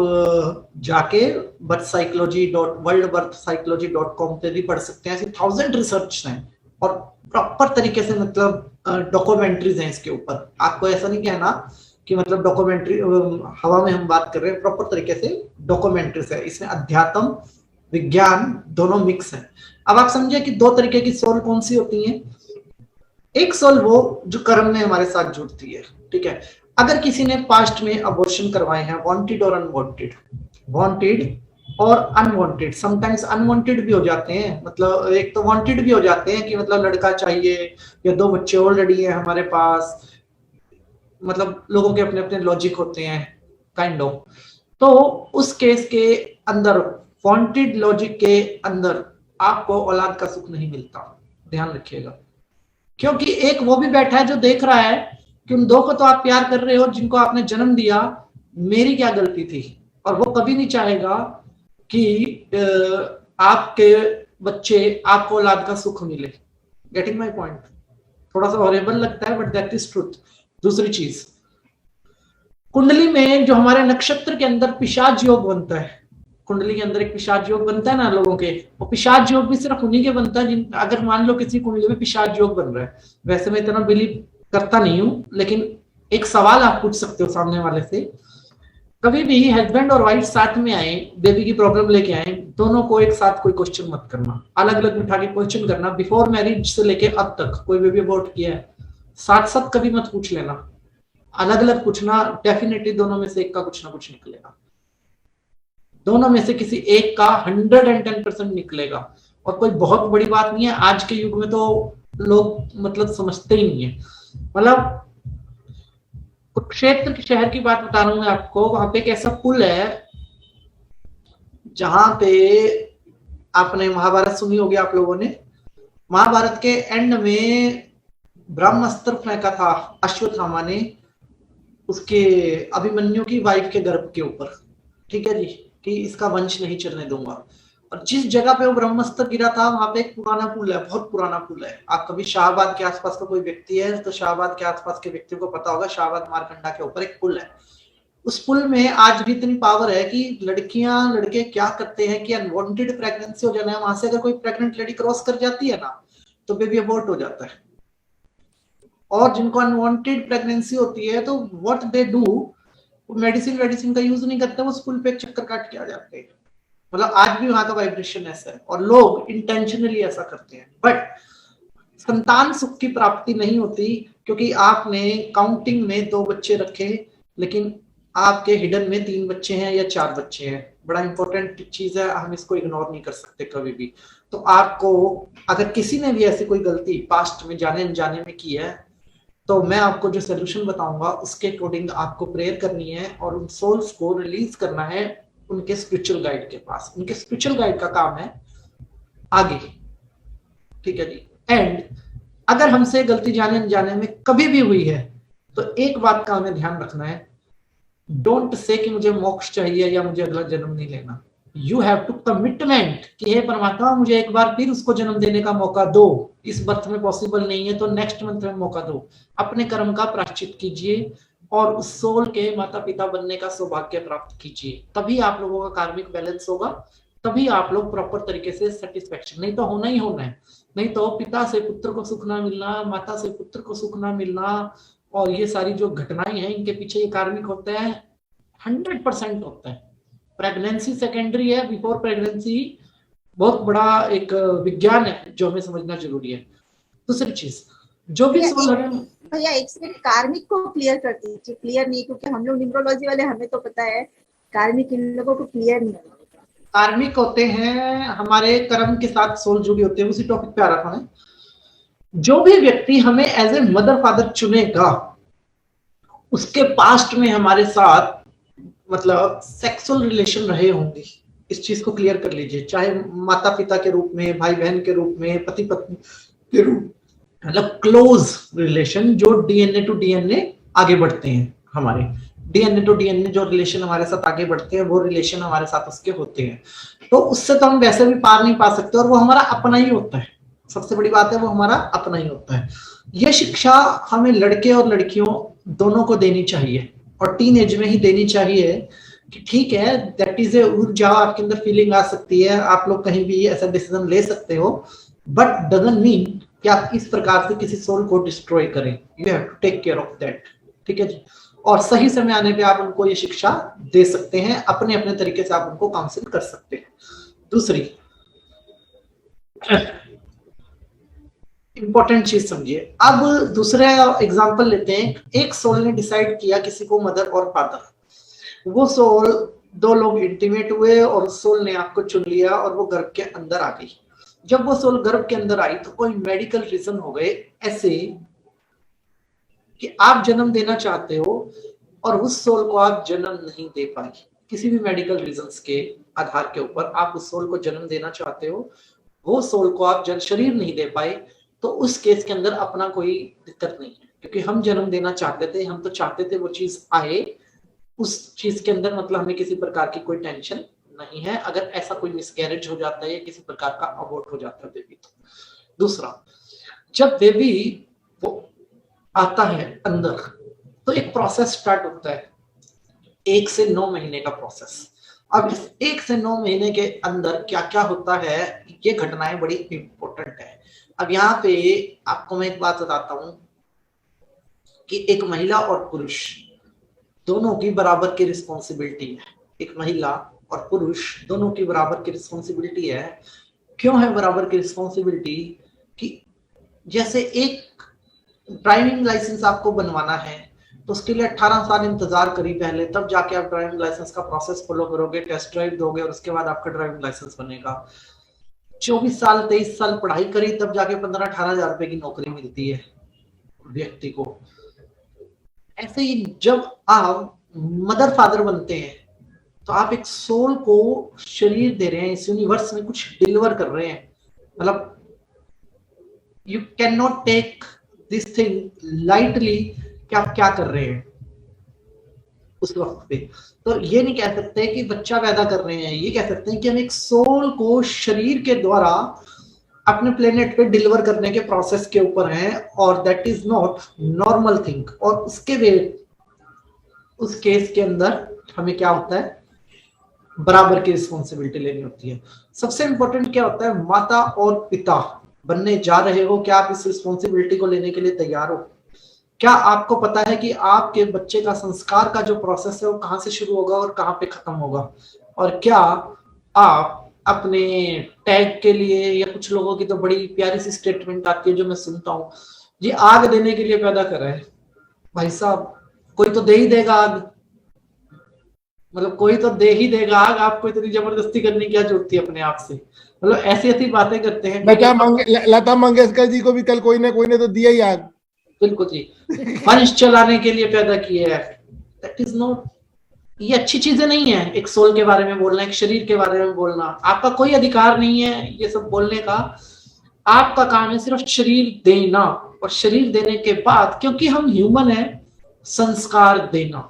जाके worldbirthpsychology.com पे भी पढ़ सकते हैं। ऐसी 1000 रिसर्च हैं, और प्रॉपर तरीके से मतलब डॉक्यूमेंट्रीज हैं इसके ऊपर। आपको ऐसा नहीं कहना कि मतलब डॉक्यूमेंट्री हवा में हम बात कर रहे हैं, प्रॉपर तरीके से डॉक्यूमेंट्रीज है। इसमें अध्यात्म विज्ञान दोनों मिक्स है। अब आप समझे कि 2 तरीके की सोल कौन सी होती हैं। एक सोल वो जो कर्म में हमारे साथ जुड़ती है। ठीक है, अगर किसी ने पास्ट में अबॉर्शन करवाए हैं, वांटेड और अनवांटेड, वांटेड और अनवांटेड। समटाइम्स अनवांटेड भी हो जाते हैं, मतलब एक तो वांटेड भी हो जाते हैं कि मतलब लड़का चाहिए या 2 बच्चे ऑलरेडी हैं हमारे पास, मतलब लोगों के अपने अपने लॉजिक होते हैं काइंड ऑफ। तो उस केस के अंदर, वांटेड लॉजिक के अंदर आपको औलाद का सुख नहीं मिलता, ध्यान रखिएगा। क्योंकि एक वो भी बैठा है जो देख रहा है कि उन 2 को तो आप प्यार कर रहे हो जिनको आपने जन्म दिया, मेरी क्या गलती थी। और वो कभी नहीं चाहेगा कि आपके बच्चे, आपको औलाद का सुख मिले। Getting my point? थोड़ा सा हॉरेबल लगता है बट दैट इज ट्रुथ। दूसरी चीज, कुंडली में जो हमारे नक्षत्र के अंदर पिशाच योग बनता है, कुंडली के अंदर एक पिशाच योग बनता है ना लोगों के, वो पिशाच योग भी सिर्फ उन्हीं के बनता है जिन, अगर मान लो किसी कुंडली में पिशाच योग बन रहा है। वैसे मैं इतना बिलीव करता नहीं हूं, लेकिन एक सवाल आप पूछ सकते हो सामने वाले से। कभी भी हस्बैंड और वाइफ साथ में आए, बेबी की प्रॉब्लम लेके आए, दोनों को एक साथ कोई क्वेश्चन मत करना, अलग अलग उठा के क्वेश्चन करना। बिफोर मैरिज से लेके अब तक कोई बेबी अबॉर्ट किया है, साथ साथ कभी मत पूछ लेना, अलग अलग पूछना। डेफिनेटली दोनों में से एक का कुछ ना कुछ निकलेगा, दोनों में से किसी एक का 110% निकलेगा। और कोई बहुत बड़ी बात नहीं है, आज के युग में तो लोग मतलब समझते ही नहीं है। मतलब कुरुक्षेत्र के शहर की बात बता रहा हूं मैं आपको, वहां पे एक ऐसा पुल है जहां पे, आपने महाभारत सुनी होगी आप लोगों ने, महाभारत के एंड में ब्रह्मास्त्र फेंका था अश्वत्थामा ने उसके अभिमन्यु की वाइफ के गर्भ के ऊपर, ठीक है जी, कि इसका वंश नहीं चलने दूंगा। और जिस जगह पे वो ब्रह्मास्त्र गिरा था वहां पे एक पुराना पुल है, बहुत पुराना पुल है। आप कभी शाहबाद के आसपास का कोई व्यक्ति है तो शाहबाद के आसपास के व्यक्ति को पता होगा, शाहबाद मारकंडा के ऊपर एक पुल है। उस पुल में आज भी इतनी पावर है कि लड़कियां लड़के क्या करते हैं कि अनवांटेड प्रेगनेंसी हो जाना है, वहां से अगर कोई प्रेग्नेंट लेडी क्रॉस कर जाती है ना तो बेबी अबॉर्ट हो जाता है। और जिनको अनवांटेड प्रेगनेंसी होती है तो व्हाट दे डू, मेडिसिन का यूज नहीं करते, वो उस पुल पे एक चक्कर काट के आ जाते हैं। मतलब आज भी वहां का वाइब्रेशन ऐसा है और लोग इंटेंशनली ऐसा करते हैं। बट संतान सुख की प्राप्ति नहीं होती क्योंकि आपने काउंटिंग में 2 बच्चे रखे लेकिन आपके हिडन में 3 बच्चे हैं या 4 बच्चे हैं। बड़ा इंपॉर्टेंट चीज है, हम इसको इग्नोर नहीं कर सकते कभी भी। तो आपको अगर किसी ने भी ऐसी कोई गलती पास्ट में जाने अनजाने में की है तो मैं आपको जो सोल्यूशन बताऊंगा उसके अकॉर्डिंग आपको प्रेयर करनी है और उन सोल्स को रिलीज करना है उनके स्पिरिचुअल गाइड के पास। उनके स्पिरिचुअल गाइड का काम है आगे, ठीक है जी। एंड अगर हमसे गलती जाने अनजाने में कभी भी हुई है तो एक बात का हमें ध्यान रखना है, डोंट से कि मुझे मोक्ष चाहिए या मुझे अगला जन्म नहीं लेना। यू हैव टू कमिटमेंट कि हे परमात्मा मुझे एक बार फिर उसको जन्म देने का मौका दो, इस बर्थ में पॉसिबल नहीं है तो नेक्स्ट मंथ में मौका दो। अपने कर्म का प्रायश्चित कीजिए और उस सोल के माता पिता बनने का सौभाग्य प्राप्त कीजिए, तभी आप लोगों का कार्मिक बैलेंस होगा, तभी आप लोग प्रॉपर तरीके से सेटिस्फेक्शन, नहीं तो होना ही होना है। नहीं तो पिता से पुत्र को सुख ना मिलना, माता से पुत्र को सुख ना मिलना और ये सारी जो घटनाएं हैं इनके पीछे ये कार्मिक होता है, 100% होता है। प्रेगनेंसी सेकेंडरी है, बिफोर प्रेगनेंसी बहुत बड़ा एक विज्ञान है जो हमें समझना जरूरी है। दूसरी चीज जो भी भैया एक सेकंड, कार्मिक को क्लियर कर दीजिए। क्लियर नहीं, क्योंकि हम लोग न्यूमरोलॉजी वाले, हमें तो पता है, कार्मिक इन लोगों को क्लियर नहीं होता। कार्मिक होते हैं हमारे कर्म के साथ सोल जुड़ी होती है। उसी टॉपिक पे आ रहा था मैं। जो भी व्यक्ति हमें एज ए मदर फादर चुनेगा उसके पास्ट में हमारे साथ मतलब सेक्सुअल रिलेशन रहे होंगे, इस चीज को क्लियर कर लीजिए। चाहे माता पिता के रूप में, भाई बहन के रूप में, पति पत्नी के रूप, मतलब क्लोज रिलेशन जो डीएनए टू डीएनए आगे बढ़ते हैं। हमारे डीएनए टू डीएनए जो रिलेशन हमारे साथ आगे बढ़ते हैं वो रिलेशन हमारे साथ उसके होते हैं। तो उससे तो हम वैसे भी पार नहीं पा सकते और वो हमारा अपना ही होता है। सबसे बड़ी बात है वो हमारा अपना ही होता है। ये शिक्षा हमें लड़के और लड़कियों दोनों को देनी चाहिए और टीन एज में ही देनी चाहिए कि ठीक है, दैट इज ए ऊर्जा, आपके अंदर फीलिंग आ सकती है, आप लोग कहीं भी ऐसा डिसीजन ले सकते हो, बट डजंट मीन कि आप इस प्रकार से किसी सोल को डिस्ट्रॉय करें। You have to take care of that, ठीक है जी। और सही समय आने पे आप उनको ये शिक्षा दे सकते हैं, अपने अपने तरीके से आप उनको काउंसिल कर सकते हैं। दूसरी इंपॉर्टेंट चीज समझिए। अब दूसरा एग्जांपल लेते हैं। एक सोल ने डिसाइड किया किसी को मदर और फादर, वो सोल दो लोग इंटीमेट हुए और उस सोल ने आपको चुन लिया और वो गर्भ के अंदर आ गई। जब वो सोल गर्भ के अंदर आई तो कोई मेडिकल रीजन हो गए ऐसे कि आप जन्म देना चाहते हो और उस सोल को आप जन्म नहीं दे पाए, किसी भी मेडिकल रीजंस के आधार के ऊपर आप उस सोल को जन्म देना चाहते हो, वो सोल को आप जन शरीर नहीं दे पाए, तो उस केस के अंदर अपना कोई दिक्कत नहीं है, क्योंकि हम जन्म देना चाहते थे, हम तो चाहते थे वो चीज आए, उस चीज के अंदर मतलब हमें किसी प्रकार की कोई टेंशन नहीं है। अगर ऐसा कोई मिसकैरेज हो जाता है या किसी प्रकार का अबॉर्ट हो जाता है बेबी तो। दूसरा, जब बेबी वो आता है अंदर तो एक प्रोसेस स्टार्ट होता है 1 से 9 महीने का प्रोसेस। अब इस 1 से 9 महीने के अंदर क्या क्या होता है, ये घटनाएं बड़ी इंपॉर्टेंट है। अब यहाँ पे आपको मैं एक बात बताता हूं कि एक महिला और पुरुष दोनों की बराबर की रिस्पॉन्सिबिलिटी है। एक महिला और पुरुष दोनों की बराबर की रिस्पॉन्सिबिलिटी है। क्यों है बराबर की रिस्पॉन्सिबिलिटी? कि जैसे एक ड्राइविंग लाइसेंस आपको बनवाना है तो उसके लिए 18 साल इंतजार करी पहले, तब जाके आप ड्राइविंग लाइसेंस का प्रोसेस फॉलो करोगे, टेस्ट ड्राइव दोगे और उसके बाद आपका ड्राइविंग लाइसेंस बनेगा। 24 साल 23 साल पढ़ाई करी तब जाके 15-18 हजार रुपए की नौकरी मिलती है व्यक्ति को। ऐसे ही जब आप मदर फादर बनते हैं तो आप एक सोल को शरीर दे रहे हैं, इस यूनिवर्स में कुछ डिलीवर कर रहे हैं। मतलब you can not take this thing lightly कि आप क्या कर रहे हैं उस वक्त पे। तो ये नहीं कह सकते कि बच्चा पैदा कर रहे हैं, ये कह सकते हैं कि हम एक सोल को शरीर के द्वारा अपने प्लेनेट पे डिलीवर करने के प्रोसेस के ऊपर हैं, और that is not normal thing. और उसके वे उस केस के अंदर हमें क्या होता है, बराबर की रिस्पॉन्सिबिलिटी लेनी होती है। सबसे इंपॉर्टेंट क्या होता है, माता और पिता बनने जा रहे हो, क्या आप इस रिस्पॉन्सिबिलिटी को लेने के लिए तैयार हो? क्या आपको पता है कि आपके बच्चे का संस्कार का जो प्रोसेस है वो कहाँ से शुरू होगा और कहाँ पे खत्म होगा? और क्या आप अपने टैग के लिए, या कुछ लोगों की तो बड़ी प्यारी सी स्टेटमेंट आती है जो मैं सुनता हूँ, ये आग देने के लिए पैदा कर रहे हैं। भाई साहब, कोई तो दे ही देगा आग, मतलब कोई तो दे ही देगा आग, आपको इतनी जबरदस्ती करने की क्या जरूरत थी अपने आप से? मतलब ऐसी ऐसी बातें करते हैं। लता मंगेशकर जी को भी कल कोई ने तो दिया ही आग। बिल्कुल जी, वंश चलाने के लिए पैदा किए हैं। दैट इज नॉट, ये अच्छी चीजें नहीं है एक सोल के बारे में बोलना, एक शरीर के बारे में बोलना। आपका कोई अधिकार नहीं है ये सब बोलने का। आपका काम है सिर्फ शरीर देना, और शरीर देने के बाद, क्योंकि हम ह्यूमन है, संस्कार देना।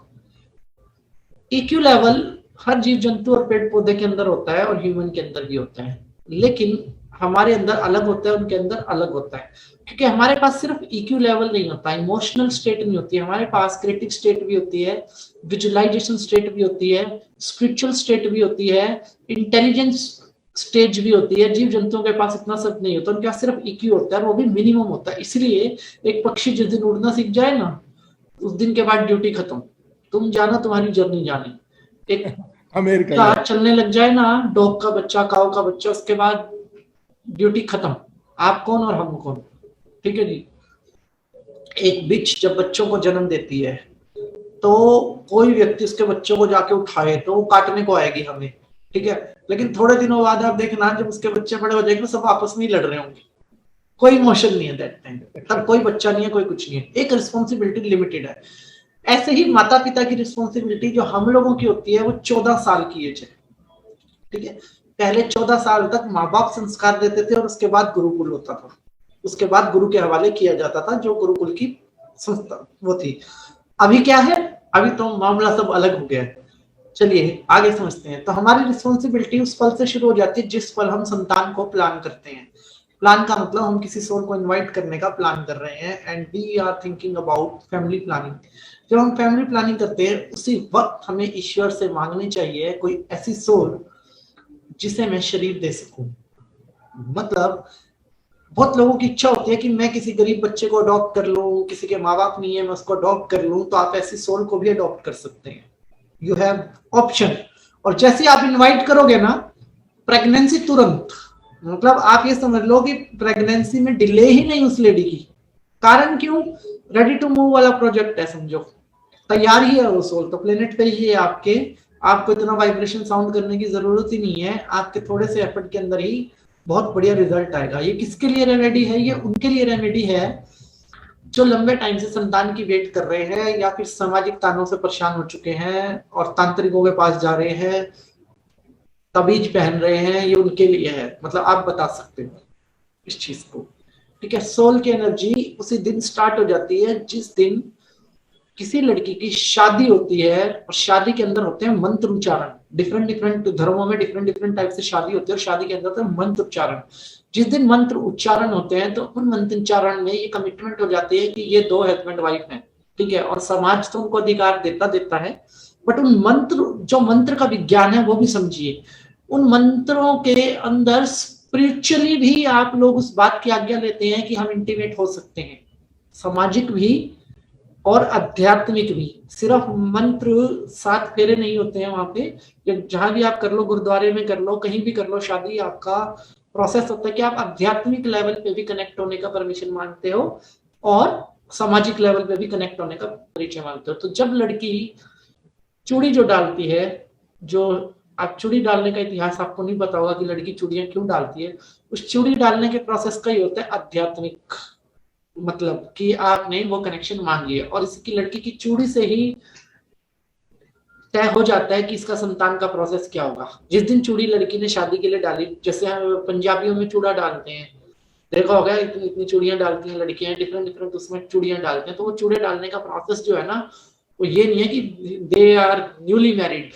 EQ लेवल हर जीव जंतु और पेड़ पौधे के अंदर होता है और ह्यूमन के अंदर भी होता है, लेकिन हमारे अंदर अलग होता है, उनके अंदर अलग होता है। क्योंकि हमारे पास सिर्फ EQ लेवल नहीं होता, इमोशनल स्टेट नहीं होती है, हमारे पास क्रिएटिव स्टेट भी होती है, विजुअलाइजेशन स्टेट भी होती है, स्पिरिचुअल स्टेट भी होती है, इंटेलिजेंस स्टेज भी होती है। जीव जंतुओं के पास इतना सब नहीं होता, उनके पास सिर्फ EQ होता है, वो भी मिनिमम होता है। इसलिए एक पक्षी जिस दिन उड़ना सीख जाए ना, उस दिन के बाद ड्यूटी खत्म, तुम जाना, तुम्हारी जर्नी जानी। एक अमेरिका चलने लग जाए ना, डॉग का बच्चा, काऊ का बच्चा, उसके बाद ड्यूटी खत्म, आप कौन और हम कौन। ठीक है जी। एक बिच जब बच्चों को जन्म देती है तो कोई व्यक्ति उसके बच्चों को जाके उठाए तो वो काटने को आएगी हमें, ठीक है। लेकिन थोड़े दिनों बाद आप देखना, जब उसके बच्चे बड़े हो जाएंगे, सब आपस में ही लड़ रहे होंगे, कोई इमोशन नहीं है दैट टाइम, तब कोई बच्चा नहीं है, कोई कुछ नहीं है। एक रिस्पॉन्सिबिलिटी लिमिटेड है। ऐसे ही माता पिता की रिस्पॉन्सिबिलिटी जो हम लोगों की होती है वो 14 साल की एज है, ठीक है। पहले 14 साल तक माँ बाप संस्कार देते थे और उसके बाद गुरुकुल होता था, उसके बाद गुरु के हवाले किया जाता था, जो गुरुकुल की संस्था वो थी। अभी क्या है, अभी तो मामला सब अलग हो गया है। चलिए आगे समझते हैं। तो हमारी रिस्पॉन्सिबिलिटी उस पल से शुरू हो जाती है जिस पल हम संतान को प्लान करते हैं। प्लान का मतलब हम किसी सोल को इनवाइट करने का प्लान कर रहे हैं, and we are thinking about family planning. जब हम फैमिली प्लानिंग करते हैं उसी वक्त हमें ईश्वर से मांगनी चाहिए कोई ऐसी सोल जिसे मैं शरीर दे सकूं। मतलब बहुत लोगों की इच्छा होती है कि मैं किसी गरीब बच्चे को अडॉप्ट कर लूं, किसी के माँ बाप नहीं है मैं उसको अडॉप्ट कर लूं, तो आप ऐसी सोल को भी अडॉप्ट कर सकते हैं, यू हैव ऑप्शन। और जैसे आप इनवाइट करोगे ना, प्रेगनेंसी तुरंत, मतलब आप ये समझ लो कि प्रेगनेंसी में डिले ही नहीं उस लेडी की। कारण क्यों? रेडी टू मूव वाला प्रोजेक्ट है, समझो, तैयार ही है वो सोल, तो प्लेनेट पे ही है आपके, आपको इतना वाइब्रेशन साउंड करने की जरूरत ही नहीं है, आपके थोड़े से एफर्ट के अंदर ही बहुत बढ़िया रिजल्ट आएगा। ये किसके लिए रेमेडी है? ये उनके लिए रेमेडी है जो लंबे टाइम से संतान की वेट कर रहे हैं या फिर सामाजिक तानों से परेशान हो चुके हैं और तांत्रिकों के पास जा रहे हैं, तबीज पहन रहे हैं, ये उनके लिए है। मतलब आप बता सकते हो इस चीज को, ठीक है। सोल की एनर्जी उसी दिन स्टार्ट हो जाती है जिस दिन किसी लड़की की शादी होती है, और शादी के अंदर होते हैं मंत्र उच्चारण। डिफरेंट डिफरेंट धर्मों में डिफरेंट डिफरेंट टाइप से शादी होती है, और शादी के अंदर होते हैं मंत्र उच्चारण। जिस दिन मंत्र उच्चारण होते हैं तो उन मंत्र उच्चारण में ये कमिटमेंट हो जाती है कि ये दो हस्बैंड वाइफ हैं, ठीक है। और समाज तो उनको अधिकार देता है, बट उन मंत्र, जो मंत्र का विज्ञान है वो भी समझिए। उन मंत्रों के अंदर स्पिरिचुअली भी आप लोग उस बात की आज्ञा लेते हैं कि हम इंटीमेट हो सकते हैं, सामाजिक भी और आध्यात्मिक भी। सिर्फ मंत्र 7 फेरे नहीं होते हैं वहां पे, जहां भी आप कर लो, गुरुद्वारे में कर लो, कहीं भी कर लो शादी, आपका प्रोसेस होता है कि आप आध्यात्मिक लेवल पे भी कनेक्ट होने का परमिशन मांगते हो और सामाजिक लेवल पे भी कनेक्ट होने का परिचय मांगते हो। तो जब लड़की चूड़ी जो डालती है, जो आप चूड़ी डालने का इतिहास आपको नहीं पता होगा कि लड़की चूड़ियां क्यों डालती है, उस चूड़ी डालने के प्रोसेस का ही होता है आध्यात्मिक, मतलब कि आपने वो कनेक्शन मांगी है। और इसकी लड़की की चूड़ी से ही तय हो जाता है कि इसका संतान का प्रोसेस क्या होगा। जिस दिन चूड़ी लड़की ने शादी के लिए डाली, जैसे पंजाबियों में चूड़ा डालते हैं, देखा होगा, इतनी इतनी चूड़ियां डालती हैं लड़कियां, डिफरेंट डिफरेंट उसमें चूड़ियां डालते हैं। तो वो चूड़े डालने का प्रोसेस जो है ना, वो ये नहीं है कि दे आर न्यूली मैरिड,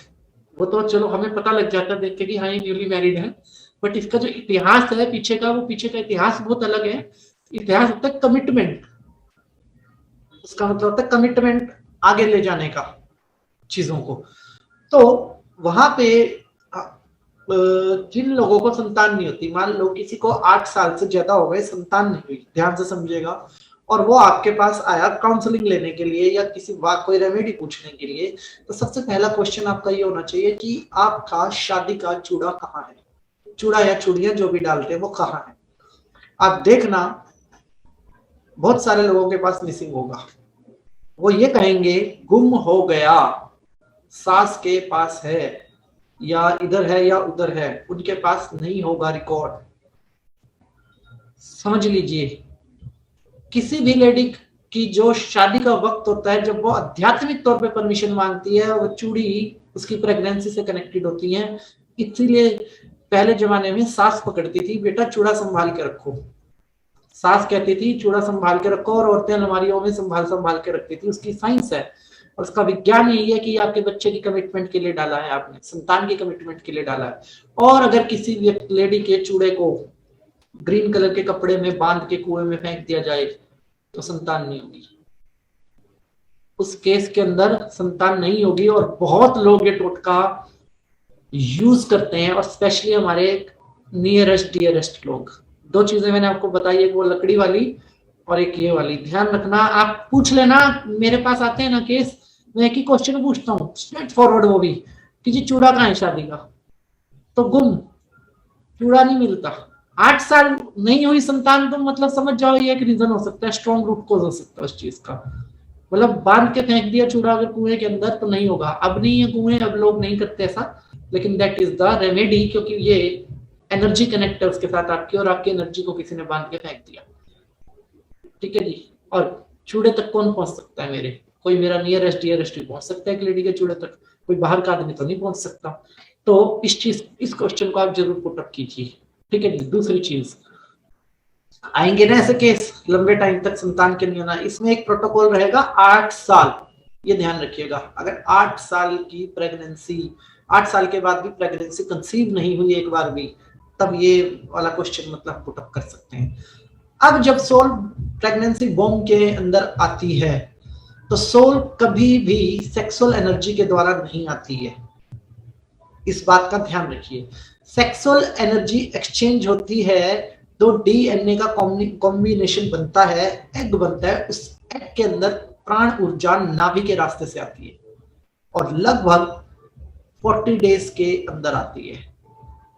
वो तो चलो हमें पता लग जाता है देख के कि हाँ ये न्यूली मैरिड है, बट इसका जो इतिहास है पीछे का, वो पीछे का इतिहास बहुत अलग है। इतिहास होता है कमिटमेंट, उसका मतलब होता है कमिटमेंट आगे ले जाने का चीजों को। तो वहां पे जिन लोगों को संतान नहीं होती, मान लो किसी को 8 साल से ज्यादा हो गए, संतान नहीं हुई, ध्यान से समझिएगा, और वो आपके पास आया काउंसलिंग लेने के लिए या किसी बात कोई रेमेडी पूछने के लिए, तो सबसे पहला क्वेश्चन आपका ये होना चाहिए कि आपका शादी का चूड़ा कहाँ है, चूड़ा या चूड़ियां जो भी डालते हैं वो कहाँ है। आप देखना बहुत सारे लोगों के पास मिसिंग होगा, वो ये कहेंगे गुम हो गया, सास के पास है या इधर है या उधर है, उनके पास नहीं होगा रिकॉर्ड। समझ लीजिए, किसी भी लेडी की जो शादी का वक्त होता है, जब वो आध्यात्मिक तौर पे परमिशन मांगती है, वो चूड़ी उसकी प्रेगनेंसी से कनेक्टेड होती है। इसीलिए पहले जमाने में सास पकड़ती थी, बेटा चूड़ा संभाल के रखो, सास कहती थी चूड़ा संभाल के रखो, और औरतें अलमारियों में संभाल के रखती थी। उसकी साइंस है और उसका विज्ञान यही है कि आपके बच्चे की कमिटमेंट के लिए डाला है, आपने संतान की कमिटमेंट के लिए डाला है। और अगर किसी लेडी के चूड़े को ग्रीन कलर के कपड़े में बांध के कुएं में फेंक दिया जाए तो संतान नहीं होगी, उस केस के अंदर संतान नहीं होगी। और बहुत लोग ये टोटका यूज करते हैं, और स्पेशली हमारे नियरेस्ट डियरेस्ट लोग। 2 चीजें मैंने आपको बताई, एक वो लकड़ी वाली और एक ये वाली। ध्यान रखना, आप पूछ लेना, मेरे पास आते हैं ना केस, मैं एक ही क्वेश्चन पूछता हूँ स्ट्रेट फॉरवर्ड, वो भी कि जी चूड़ा कहाँ है शादी का, तो गुम, चूड़ा नहीं मिलता। 8 साल नहीं हुई संतान, तो मतलब समझ जाओ ये एक रीजन हो सकता है, स्ट्रॉन्ग रूट कॉज हो सकता है उस चीज का। मतलब बांध के फेंक दिया चूड़ा अगर कुएं के अंदर तो नहीं होगा। अब नहीं है कुएं, अब लोग नहीं करते ऐसा, लेकिन दैट इज द रेमेडी, क्योंकि ये एनर्जी कनेक्ट है उसके साथ आपकी, और आपकी एनर्जी को किसी ने बांध के फेंक दिया, ठीक है जी। और चूड़े तक कौन पहुंच सकता है मेरे, कोई मेरा नियरेस्ट डियरेस्ट ही पहुंच सकता है कि लेडी के चूड़े तक, कोई बाहर का आदमी तो नहीं पहुंच सकता। तो इस क्वेश्चन को आप जरूर पुट अप कीजिए, ठीक है जी। दूसरी चीज, आएंगे ना ऐसे केस लंबे टाइम तक संतान के नहीं होना, इसमें एक प्रोटोकॉल रहेगा 8 साल, ये ध्यान रखिएगा। अगर 8 साल की प्रेगनेंसी, 8 साल के बाद भी प्रेगनेंसी कंसीव नहीं हुई एक बार भी, तब ये वाला क्वेश्चन मतलब पुट अप कर सकते हैं। अब जब सोल प्रेगनेंसी बॉम्ब के अंदर आती है, तो सोल कभी भी सेक्सुअल एनर्जी के द्वारा नहीं आती है, इस बात का ध्यान रखिए। सेक्सुअल एनर्जी एक्सचेंज होती है, तो डीएनए का कॉम्बिनेशन बनता है, एग बनता है, उस एग के अंदर प्राण ऊर्जा नाभि के रास्ते से आती है, और लगभग 40 डेज के अंदर आती है,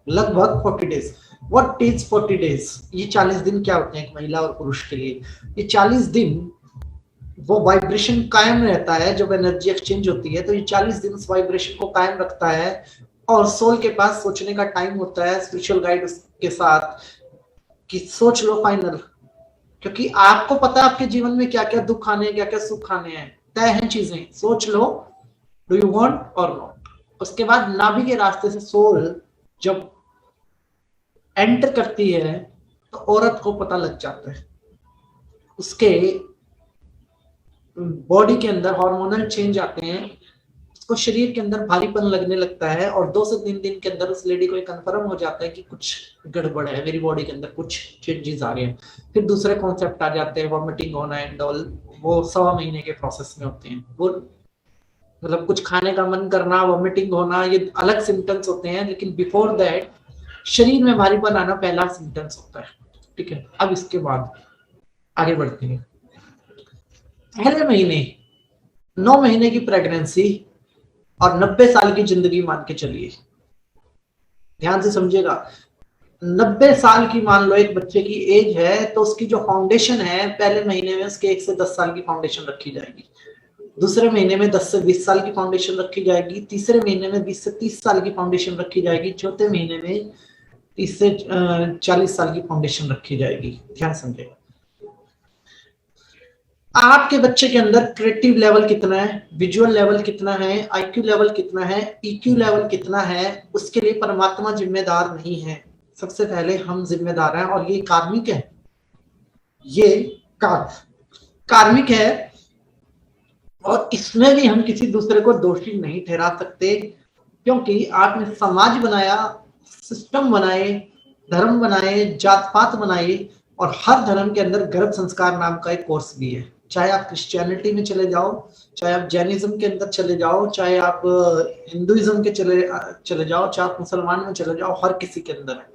लगभग 40 डेज। What is 40 days? ये 40 दिन क्या होते हैं एक महिला और पुरुष के लिए? ये 40 दिन वो वाइब्रेशन कायम रहता है। जब एनर्जी एक्सचेंज होती है तो ये 40 दिन उस वाइब्रेशन को कायम रखता है, और सोल के पास सोचने का टाइम होता है स्पिरिचुअल गाइड के साथ कि सोच लो फाइनल, क्योंकि आपको पता है आपके जीवन में क्या क्या दुख आने हैं, क्या क्या सुख आने हैं, तय हैं चीजें, सोच लो डू यू वांट और नॉट। उसके बाद नाभि के रास्ते से सोल जब एंटर करती है तो औरत को पता लग जाता है, उसके बॉडी के अंदर हार्मोनल चेंज आते हैं, उसको शरीर के अंदर भारीपन लगने लगता है, और 2 से 3 दिन के अंदर उस लेडी को कंफर्म हो जाता है कि कुछ गड़बड़ है, मेरी बॉडी के अंदर कुछ चेंजेस आ रहे हैं। फिर दूसरे कॉन्सेप्ट आ जाते हैं, वॉमिटिंग होना एंड ऑल, वो 1.25 महीने के प्रोसेस में होते हैं। वो मतलब कुछ खाने का मन करना, वॉमिटिंग होना, ये अलग सिम्टम्स होते हैं, लेकिन बिफोर दैट शरीर में भारीपन आना पहला सिम्टम्स होता है। ठीक है, अब इसके बाद आगे बढ़ते हैं। पहले महीने 9 महीने की प्रेगनेंसी और 90 साल की जिंदगी मान के चलिए, ध्यान से समझिएगा। 90 साल की मान लो एक बच्चे की एज है, तो उसकी जो फाउंडेशन है पहले महीने में उसके 1 से 10 साल की फाउंडेशन रखी जाएगी, दूसरे महीने में 10 से 20 साल की फाउंडेशन रखी जाएगी, तीसरे महीने में 20 से 30 साल की फाउंडेशन रखी जाएगी, चौथे महीने में 30 से 40 साल की फाउंडेशन रखी जाएगी। ध्यान समझिएगा। आपके बच्चे के अंदर क्रिएटिव लेवल कितना है, विजुअल लेवल कितना है, आईक्यू लेवल कितना है, ईक्यू लेवल कितना है, उसके लिए परमात्मा जिम्मेदार नहीं है। सबसे पहले हम जिम्मेदार हैं, और ये कार्मिक है, ये कार्मिक है, और इसमें भी हम किसी दूसरे को दोषी नहीं ठहरा सकते, क्योंकि आपने समाज बनाया, सिस्टम बनाए, धर्म बनाए, जात पात बनाए, और हर धर्म के अंदर गर्भ संस्कार नाम का एक कोर्स भी है। चाहे आप क्रिश्चियनिटी में चले जाओ, चाहे आप जैनिज्म के अंदर चले जाओ, चाहे आप हिंदुइज्म के चले जाओ, चाहे आप मुसलमान में चले जाओ, हर किसी के अंदर है,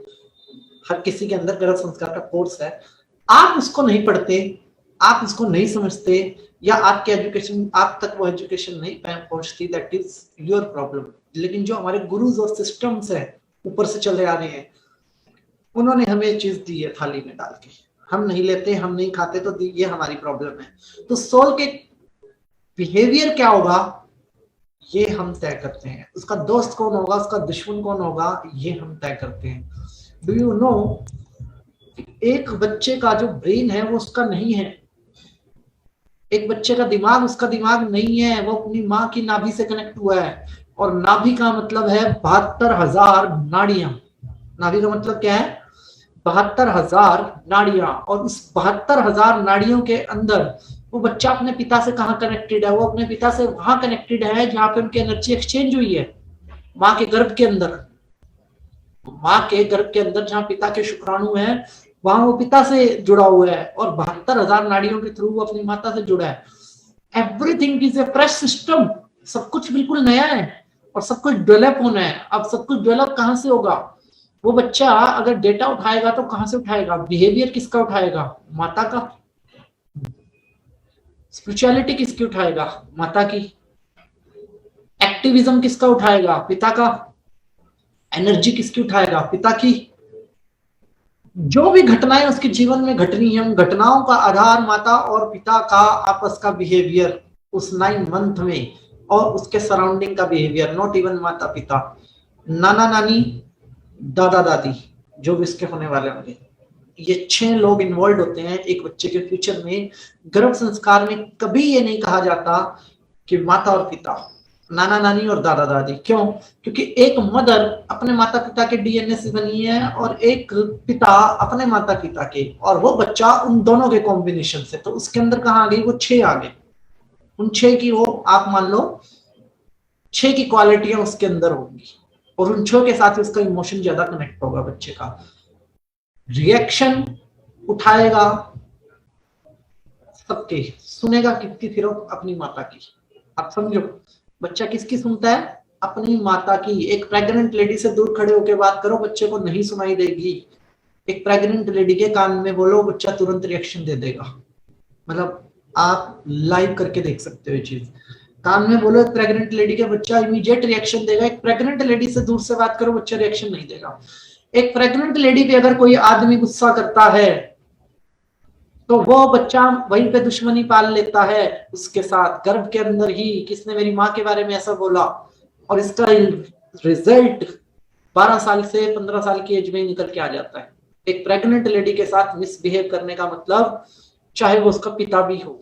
हर किसी के अंदर गर्भ संस्कार का कोर्स है। आप उसको नहीं पढ़ते, आप उसको नहीं समझते, या आपके एजुकेशन आप तक वो एजुकेशन नहीं पहुंचती, दैट इज योर प्रॉब्लम। लेकिन जो हमारे गुरुज और सिस्टम्स है ऊपर से चले आ रहे हैं, उन्होंने हमें चीज दी है थाली में डाल के, हम नहीं लेते, हम नहीं खाते, तो ये हमारी प्रॉब्लम है। तो सोल के बिहेवियर क्या होगा ये हम तय करते हैं, उसका दोस्त कौन होगा, उसका दुश्मन कौन होगा, ये हम तय करते हैं। डू यू नो, एक बच्चे का जो ब्रेन है वो उसका नहीं है, एक बच्चे का दिमाग उसका दिमाग नहीं है, वो अपनी माँ की नाभि से कनेक्ट हुआ है, और नाभि का मतलब है 72,000 नाड़ियां। नाभि का मतलब क्या है? 72,000 नाड़ियां, और उस 72,000 नाड़ियों के अंदर वो बच्चा अपने पिता से कहाँ कनेक्टेड है? वो अपने पिता से वहां कनेक्टेड है जहां पे उनकी एनर्जी एक्सचेंज हुई है, माँ के गर्भ के अंदर। माँ के गर्भ के अंदर जहां पिता के शुक्राणु है, वहां वो पिता से जुड़ा हुआ है, और 72,000 नाड़ियों के थ्रू वो अपनी माता से जुड़ा है। Everything is a fresh system, सब कुछ बिल्कुल नया है, और सब कुछ डेवलप होना है। अब सब कुछ डेवलप कहां से होगा? वो बच्चा अगर डेटा उठाएगा तो कहां से उठाएगा? बिहेवियर किसका उठाएगा? माता का। स्पिरिचुअलिटी किसकी उठाएगा? माता की। एक्टिविज्म किसका उठाएगा? पिता का। एनर्जी किसकी उठाएगा? पिता की। जो भी घटनाएं उसके जीवन में घटनी है, उन घटनाओं का आधार माता और पिता का आपस का बिहेवियर उस 9 मंथ में, और उसके सराउंडिंग का बिहेवियर। नॉट इवन माता पिता, नाना नानी, दादा दादी, जो भी इसके होने वाले होंगे, ये 6 लोग इन्वॉल्व होते हैं एक बच्चे के फ्यूचर में। गर्भ संस्कार में कभी ये नहीं कहा जाता कि माता और पिता, नाना नानी और दादा दादी। क्यों? क्योंकि एक मदर अपने माता पिता के डीएनए से बनी है, और एक पिता अपने माता पिता के, और वो बच्चा उन दोनों के कॉम्बिनेशन से। तो उसके अंदर कहाँ आ गई? वो 6 आ गए। उन 6 की वो आप मान लो 6 की क्वालिटियां उसके अंदर होंगी, और उन 6 के साथ ही उसका इमोशन ज्यादा कनेक्ट होगा। बच्चे का रिएक्शन उठाएगा सबके, सुनेगा किसकी? सिर्फ अपनी माता की। आप समझो, बच्चा किसकी सुनता है? अपनी माता की। एक प्रेग्नेंट लेडी से दूर खड़े होकर बात करो, बच्चे को नहीं सुनाई देगी। एक प्रेग्नेंट लेडी के कान में बोलो, बच्चा तुरंत रिएक्शन दे देगा। मतलब आप लाइव करके देख सकते हो ये चीज। कान में बोलो एक प्रेग्नेंट लेडी के, बच्चा इमीडिएट रिएक्शन देगा। एक प्रेग्नेंट लेडी से दूर से बात करो, बच्चा रिएक्शन नहीं देगा। एक प्रेग्नेंट लेडी पे अगर कोई आदमी गुस्सा करता है तो वो बच्चा वहीं पे दुश्मनी पाल लेता है उसके साथ, गर्भ के अंदर ही किसने मेरी माँ के बारे में ऐसा बोला, और इसका रिजल्ट 12 साल से 15 साल की एज में ही निकल के आ जाता है। एक प्रेग्नेंट लेडी के साथ मिसबिहेव करने का मतलब, चाहे वो उसका पिता भी हो,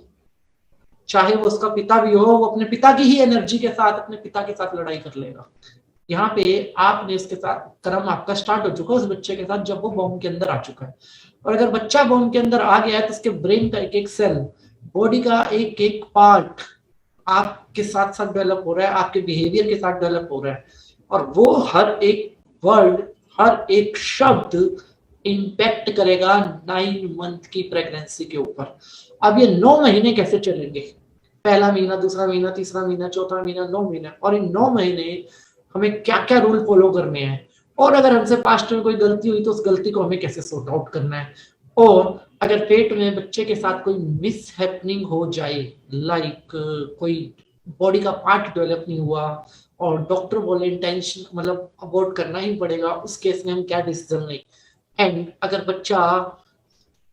चाहे वो उसका पिता भी हो, वो अपने पिता की ही एनर्जी के साथ अपने पिता के साथ लड़ाई कर लेगा। यहाँ पे आपने इसके साथ कर्म आपका स्टार्ट हो चुका है उस बच्चे के साथ जब वो बॉम्ब के अंदर आ चुका है। और अगर बच्चा बॉम्ब के अंदर आ गया है तो उसके ब्रेन का एक एक सेल, बॉडी का एक एक पार्ट आपके साथ साथ डेवलप हो रहा है, आपके बिहेवियर के साथ डेवलप हो रहा है, और वो हर एक वर्ड, हर एक शब्द इम्पैक्ट करेगा 9 मंथ की प्रेगनेंसी के ऊपर। अब ये 9 महीने कैसे चलेंगे, पहला महीना, दूसरा महीना, तीसरा महीना, चौथा महीना, 9 महीने, और इन 9 महीने हमें क्या क्या रूल फॉलो करने हैं, और अगर हमसे पास्ट में कोई गलती हुई तो उस गलती को हमें कैसे सॉर्ट आउट करना है। और अगर पेट में बच्चे के साथ कोई मिस हैपनिंग हो जाए, लाइक कोई बॉडी का पार्ट डेवलप नहीं हुआ और डॉक्टर बोले इंटेंशन मतलब अबॉर्ट करना ही पड़ेगा, उस केस में हम क्या डिसीजन लें। एंड अगर बच्चा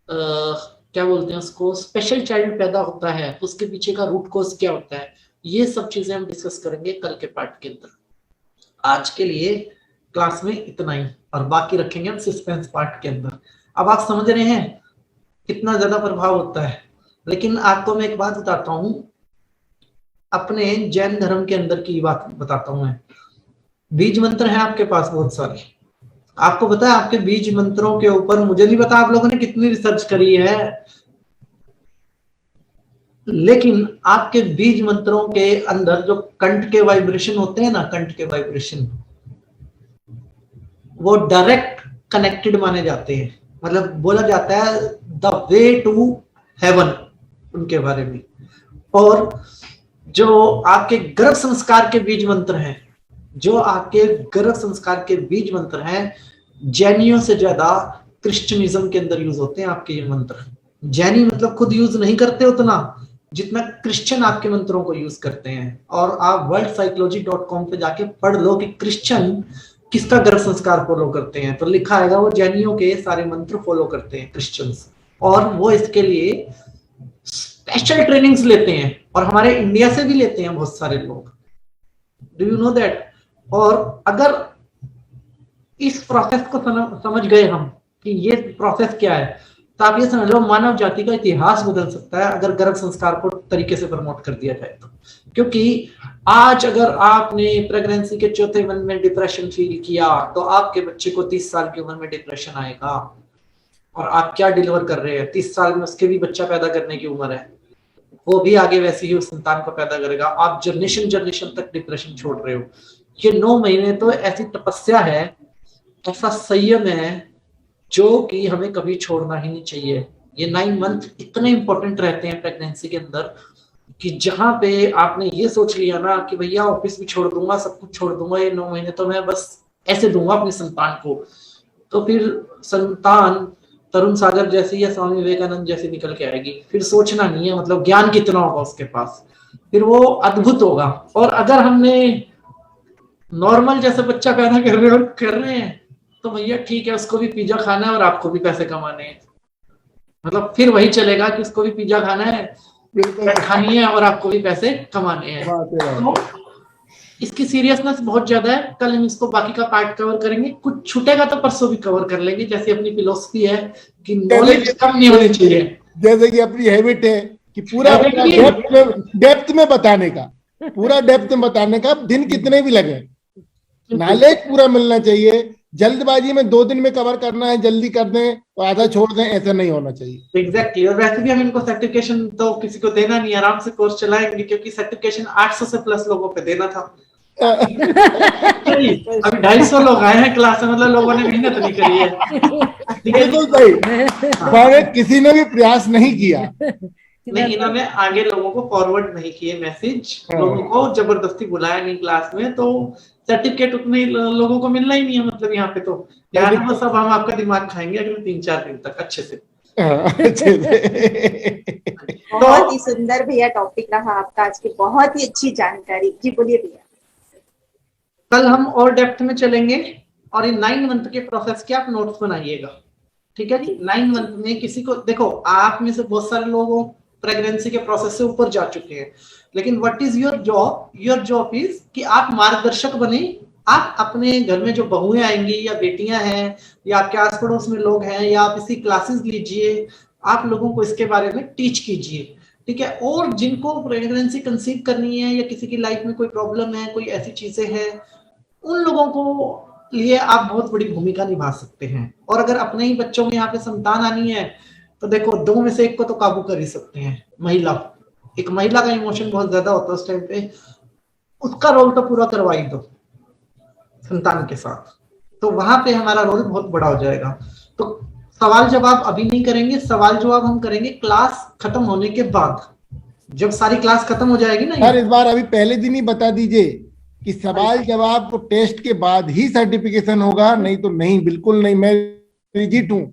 क्या बोलते हैं उसको, स्पेशल चाइल्ड पैदा होता है तो उसके पीछे का रूट कॉज क्या होता है, ये सब चीजें हम डिस्कस करेंगे कल के पार्ट के अंदर। आज के लिए क्लास में इतना ही, और बाकी रखेंगे हम सस्पेंस पार्ट के अंदर। अब आप समझ रहे हैं कितना ज्यादा प्रभाव होता है। लेकिन आपको मैं एक बात बताता हूं, अपने जैन धर्म के अंदर की बात बताता हूं मैं। बीज मंत्र है आपके पास बहुत सारे, आपको पता है आपके बीज मंत्रों के ऊपर, मुझे नहीं पता आप लोगों ने कितनी रिसर्च करी है, लेकिन आपके बीज मंत्रों के अंदर जो कंठ के वाइब्रेशन होते हैं ना, कंठ के वाइब्रेशन, वो डायरेक्ट कनेक्टेड माने जाते हैं। मतलब बोला जाता है द वे टू हेवन उनके बारे में। और जो आपके गर्भ संस्कार के बीज मंत्र हैं, जो आपके गर्भ संस्कार के बीज मंत्र हैं, जैनियों से ज्यादा क्रिश्चियनिज्म के अंदर यूज होते हैं आपके ये मंत्र। जैनी मतलब खुद यूज नहीं करते उतना जितना क्रिश्चियन आपके मंत्रों को यूज करते हैं। और आप worldpsychology.com पे जाके पढ़ लो कि क्रिश्चियन किसका गर्भ संस्कार फॉलो करते हैं, तो लिखा आएगा वो जैनियों के सारे मंत्र फॉलो करते हैं क्रिश्चियंस, और वो इसके लिए स्पेशल ट्रेनिंग्स लेते हैं, और हमारे इंडिया से भी लेते हैं बहुत सारे लोग। Do you know that? और अगर इस प्रोसेस को समझ गए हम कि ये प्रोसेस क्या है, तो आप ये समझ लो मानव जाति का इतिहास बदल सकता है अगर गर्भ संस्कार को तरीके से प्रमोट कर दिया जाए तो। क्योंकि आज अगर आपने प्रेगनेंसी के चौथे मंथ में डिप्रेशन फील किया तो आपके बच्चे को 30 साल की उम्र में डिप्रेशन आएगा। और आप क्या डिलीवर कर रहे हैं, 30 साल में उसके भी बच्चा पैदा करने की उम्र है, वो भी आगे वैसे ही उस संतान को पैदा करेगा। आप जनरेशन तक डिप्रेशन छोड़ रहे हो। ये 9 महीने तो ऐसी तपस्या है, ऐसा संयम है जो कि हमें कभी छोड़ना ही नहीं चाहिए। ये 9 मंथ इतने इंपॉर्टेंट रहते हैं प्रेगनेंसी के अंदर कि जहां पे आपने ये सोच लिया ना कि भैया ऑफिस भी छोड़ दूंगा, सब कुछ छोड़ दूंगा, ये 9 महीने तो मैं बस ऐसे दूंगा अपनी संतान को, तो फिर संतान तरुण सागर जैसी या स्वामी विवेकानंद जैसी निकल के आएगी। फिर सोचना नहीं है, मतलब ज्ञान कितना होगा उसके पास, फिर वो अद्भुत होगा। और अगर हमने नॉर्मल जैसे बच्चा पैदा कर रहे हैं तो भैया ठीक है, उसको भी पिज्जा खाना है और आपको भी पैसे कमाने हैं। मतलब फिर वही चलेगा कि उसको भी पिज्जा खाना है, खानी है और आपको भी पैसे कमाने हैं। तो इसकी सीरियसनेस बहुत ज्यादा है। कल हम इसको बाकी का पार्ट कवर करेंगे, कुछ छूटेगा तो परसों भी कवर कर लेंगे। जैसे अपनी फिलोसफी है कि नॉलेज कम नहीं होनी चाहिए, जैसे कि अपनी हैबिट है कि पूरा डेप्थ में बताने का, पूरा डेप्थ में बताने का, दिन कितने भी लगे नॉलेज पूरा मिलना चाहिए। जल्दबाजी में 2 दिन में कवर करना है, जल्दी कर दें तो आधा छोड़ दें, ऐसा नहीं होना चाहिए। एग्जैक्टली। और वैसे भी हम इनको सर्टिफिकेशन तो किसी को देना नहीं, आराम से कोर्स चलाएंगे, क्योंकि सर्टिफिकेशन 800 से प्लस लोगों पे देना था। अभी 250 लोग आए हैं क्लास में, मतलब लोगों ने मेहनत नहीं करी है। बिल्कुल सही, किसी ने भी प्रयास नहीं किया, नहीं, इन्होंने आगे लोगों को फॉरवर्ड नहीं किए मैसेज, लोगों को जबरदस्ती बुलाया नहीं क्लास में, तो सर्टिफिकेट उतने लोगों को मिलना ही नहीं है। मतलब यहाँ पे तो यहाँ सब हम आपका दिमाग खाएंगे अगले 3-4 दिन तक अच्छे से। बहुत ही सुंदर भैया टॉपिक रहा आपका आज की, बहुत ही अच्छी जानकारी जी। बोलिए भैया। कल हम और डेप्थ में चलेंगे और इन 9 मंथ के प्रोसेस के आप नोट्स बनाइएगा। ठीक है जी। 9 मंथ में किसी को, देखो आप में से बहुत सारे लोग प्रेगनेंसी के प्रोसेस से ऊपर जा चुके हैं, लेकिन what is your job? Your job is कि आप मार्गदर्शक बने। आप अपने घर में जो बहुएं आएंगी या बेटियां हैं या आपके आस पड़ोस में लोग हैं, या आप इसी क्लासेस लीजिए, आप लोगों को इसके बारे में टीच कीजिए, ठीक है। और जिनको प्रेगनेंसी कंसीव करनी है या किसी की लाइफ में कोई प्रॉब्लम है, कोई ऐसी चीजें हैं, उन लोगों को लिए आप बहुत बड़ी भूमिका निभा सकते हैं। और अगर अपने ही बच्चों में यहाँ पे संतान आनी है तो देखो 2 में से 1 को तो काबू कर ही सकते हैं। महिला, एक महिला का इमोशन बहुत ज्यादा होता है उस टाइम पे, उसका रोल तो पूरा करवा ही दो संतान के साथ, तो वहां पे हमारा रोल बहुत बड़ा हो जाएगा। तो सवाल जवाब अभी नहीं करेंगे, सवाल जवाब हम करेंगे क्लास खत्म होने के बाद, जब सारी क्लास खत्म हो जाएगी ना। सर इस बार अभी पहले दिन ही बता दीजिए कि सवाल जवाब तो टेस्ट के बाद ही सर्टिफिकेशन होगा, नहीं तो नहीं, बिल्कुल नहीं। मैं रिजिट हूँ।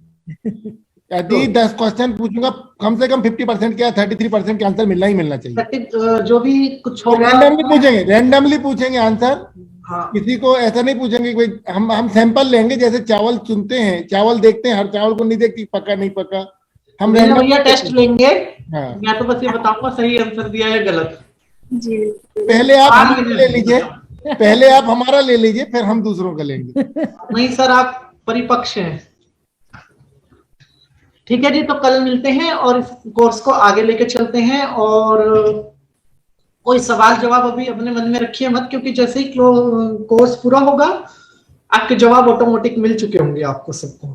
यदि 10 क्वेश्चन पूछूंगा, कम से कम 50% क्या 33% के आंसर मिलना ही मिलना चाहिए। जो भी कुछ होगा रैंडमली पूछेंगे आंसर। हाँ। किसी को ऐसा नहीं पूछेंगे कि हम सैंपल लेंगे, जैसे चावल चुनते हैं, चावल देखते हैं, हर चावल को नहीं देखते पका नहीं पका, हम भैया टेस्ट लेंगे। हाँ। मैं तो बस ये बताऊंगा सही आंसर दिया है गलत जी। पहले आप हमारा ले लीजिए, पहले आप हमारा ले लीजिए, फिर हम दूसरों का लेंगे। नहीं सर, आप परिपक्ष हैं। ठीक है जी, तो कल मिलते हैं और इस कोर्स को आगे लेके चलते हैं। और कोई सवाल जवाब अभी अपने मन में रखिए मत, क्योंकि जैसे ही कोर्स पूरा होगा आपके जवाब ऑटोमेटिक मिल चुके होंगे आपको सबको।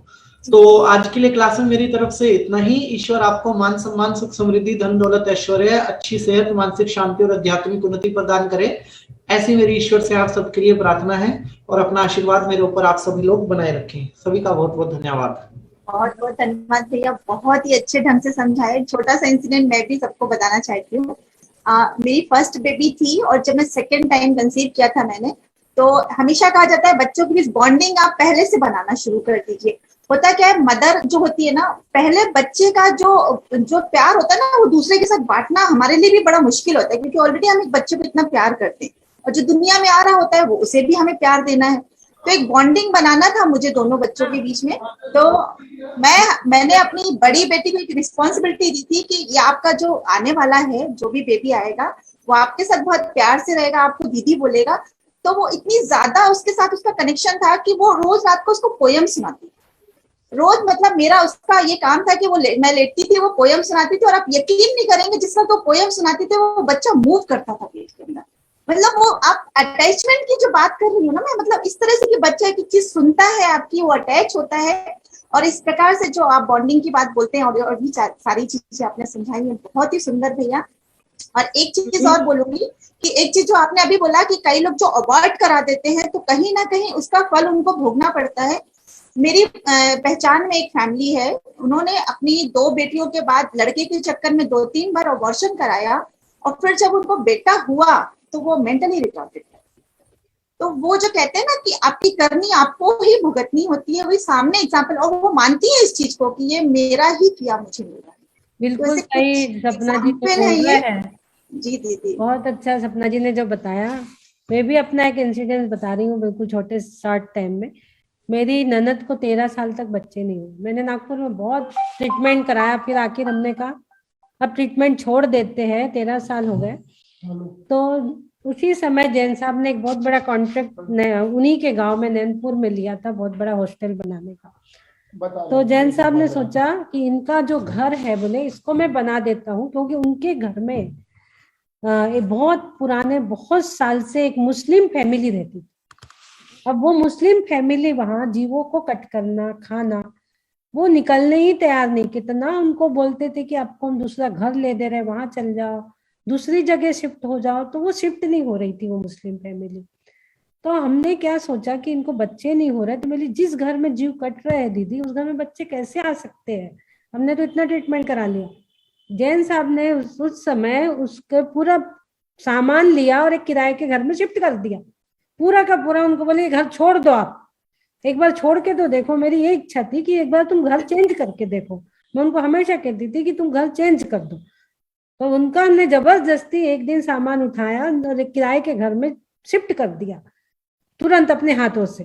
तो आज के लिए क्लास में मेरी तरफ से इतना ही। ईश्वर आपको मान सम्मान सुख समृद्धि धन दौलत ऐश्वर्य अच्छी सेहत मानसिक शांति और आध्यात्मिक उन्नति प्रदान करे, ऐसी मेरी ईश्वर से आप सबके लिए प्रार्थना है। और अपना आशीर्वाद मेरे ऊपर आप सभी लोग बनाए रखें। सभी का बहुत बहुत धन्यवाद। बहुत बहुत धन्यवाद भैया, बहुत ही अच्छे ढंग से समझाए। छोटा सा इंसिडेंट मैं भी सबको बताना चाहती हूँ। मेरी फर्स्ट बेबी थी और जब मैं सेकेंड टाइम कंसीव किया था मैंने, तो हमेशा कहा जाता है बच्चों के बीच बॉन्डिंग आप पहले से बनाना शुरू कर दीजिए। होता क्या है, मदर जो होती है ना, पहले बच्चे का जो प्यार होता है ना, वो दूसरे के साथ बांटना हमारे लिए भी बड़ा मुश्किल होता है, क्योंकि ऑलरेडी हम एक बच्चे को इतना प्यार करते हैं और जो दुनिया में आ रहा होता है वो उसे भी हमें प्यार देना है। तो एक बॉन्डिंग बनाना था मुझे दोनों बच्चों के बीच में। तो मैंने अपनी बड़ी बेटी को एक रिस्पॉन्सिबिलिटी दी थी कि ये आपका जो आने वाला है, जो भी बेबी आएगा वो आपके साथ बहुत प्यार से रहेगा, आपको दीदी बोलेगा। तो वो इतनी ज्यादा उसके साथ उसका कनेक्शन था कि वो रोज रात को उसको पोयम सुनाती, रोज, मतलब मेरा उसका ये काम था कि मैं लेटती थी, वो पोयम सुनाती थी, और आप यकीन नहीं करेंगे जिस तरह तो पोयम सुनाती थी वो बच्चा मूव करता था पेट के अंदर। मतलब वो आप अटैचमेंट की जो बात कर रही हूँ ना मैं, मतलब इस तरह से कि बच्चा एक चीज सुनता है आपकी, वो अटैच होता है। और इस प्रकार से जो आप बॉन्डिंग की बात बोलते हैं और भी सारी चीजें आपने समझाई है, बहुत ही सुंदर भैया। और एक चीज और बोलूंगी कि एक चीज जो आपने अभी बोला कि कई लोग जो अवॉइड करा देते हैं तो कहीं ना कहीं उसका फल उनको भोगना पड़ता है। मेरी पहचान में एक फैमिली है, उन्होंने अपनी 2 बेटियों के बाद लड़के के चक्कर में 2-3 बार अबॉर्शन कराया, और फिर जब उनको बेटा हुआ तो वो मेंटली रिटार्डेड है। तो वो जो कहते हैं ना कि आपकी करनी आपको ही भुगतनी होती है, वही सामने एग्जाम्पल, और वो मानती है इस चीज को कि ये मेरा ही किया, मुझे मिला। बिल्कुल सही सपना जी तो बोल रहे हैं। जी दीदी, बहुत अच्छा सपना जी ने जो बताया। मैं भी अपना एक इंसिडेंट बता रही हूँ, बिल्कुल छोटे शॉर्ट टाइम में। मेरी ननद को 13 साल तक बच्चे नहीं हुए। मैंने नागपुर में बहुत ट्रीटमेंट कराया, फिर आखिर हमने कहा अब ट्रीटमेंट छोड़ देते हैं, 13 साल हो गए। तो उसी समय जैन साहब ने एक बहुत बड़ा कॉन्ट्रैक्ट उन्हीं के गांव में नैनपुर में लिया था, बहुत बड़ा हॉस्टल बनाने का। तो जैन साहब ने सोचा कि इनका जो घर है बोले इसको मैं बना देता हूँ, क्योंकि उनके घर में एक बहुत पुराने बहुत साल से एक मुस्लिम फैमिली रहती थी। अब वो मुस्लिम फैमिली वहां जीवों को कट करना, खाना, वो निकलने ही तैयार नहीं। कितना उनको बोलते थे कि आपको हम दूसरा घर ले दे रहे, वहां चल जाओ, दूसरी जगह शिफ्ट हो जाओ, तो वो शिफ्ट नहीं हो रही थी वो मुस्लिम फैमिली। तो हमने क्या सोचा कि इनको बच्चे नहीं हो रहे, तो मेरी जिस घर में जीव कट रहे हैं दीदी, उस घर में बच्चे कैसे आ सकते हैं। हमने तो इतना ट्रीटमेंट करा लिया। जैन साहब ने उस समय उसके पूरा सामान लिया और एक किराए के घर में शिफ्ट कर दिया, पूरा का पूरा। उनको बोले घर छोड़ दो, आप एक बार छोड़ के तो देखो। मेरी ये इच्छा थी कि एक बार तुम घर चेंज करके देखो। मैं उनको हमेशा कहती थी कि तुम घर चेंज कर दो। तो उनका हमने जबरदस्ती एक दिन सामान उठाया और किराए के घर में शिफ्ट कर दिया तुरंत अपने हाथों से।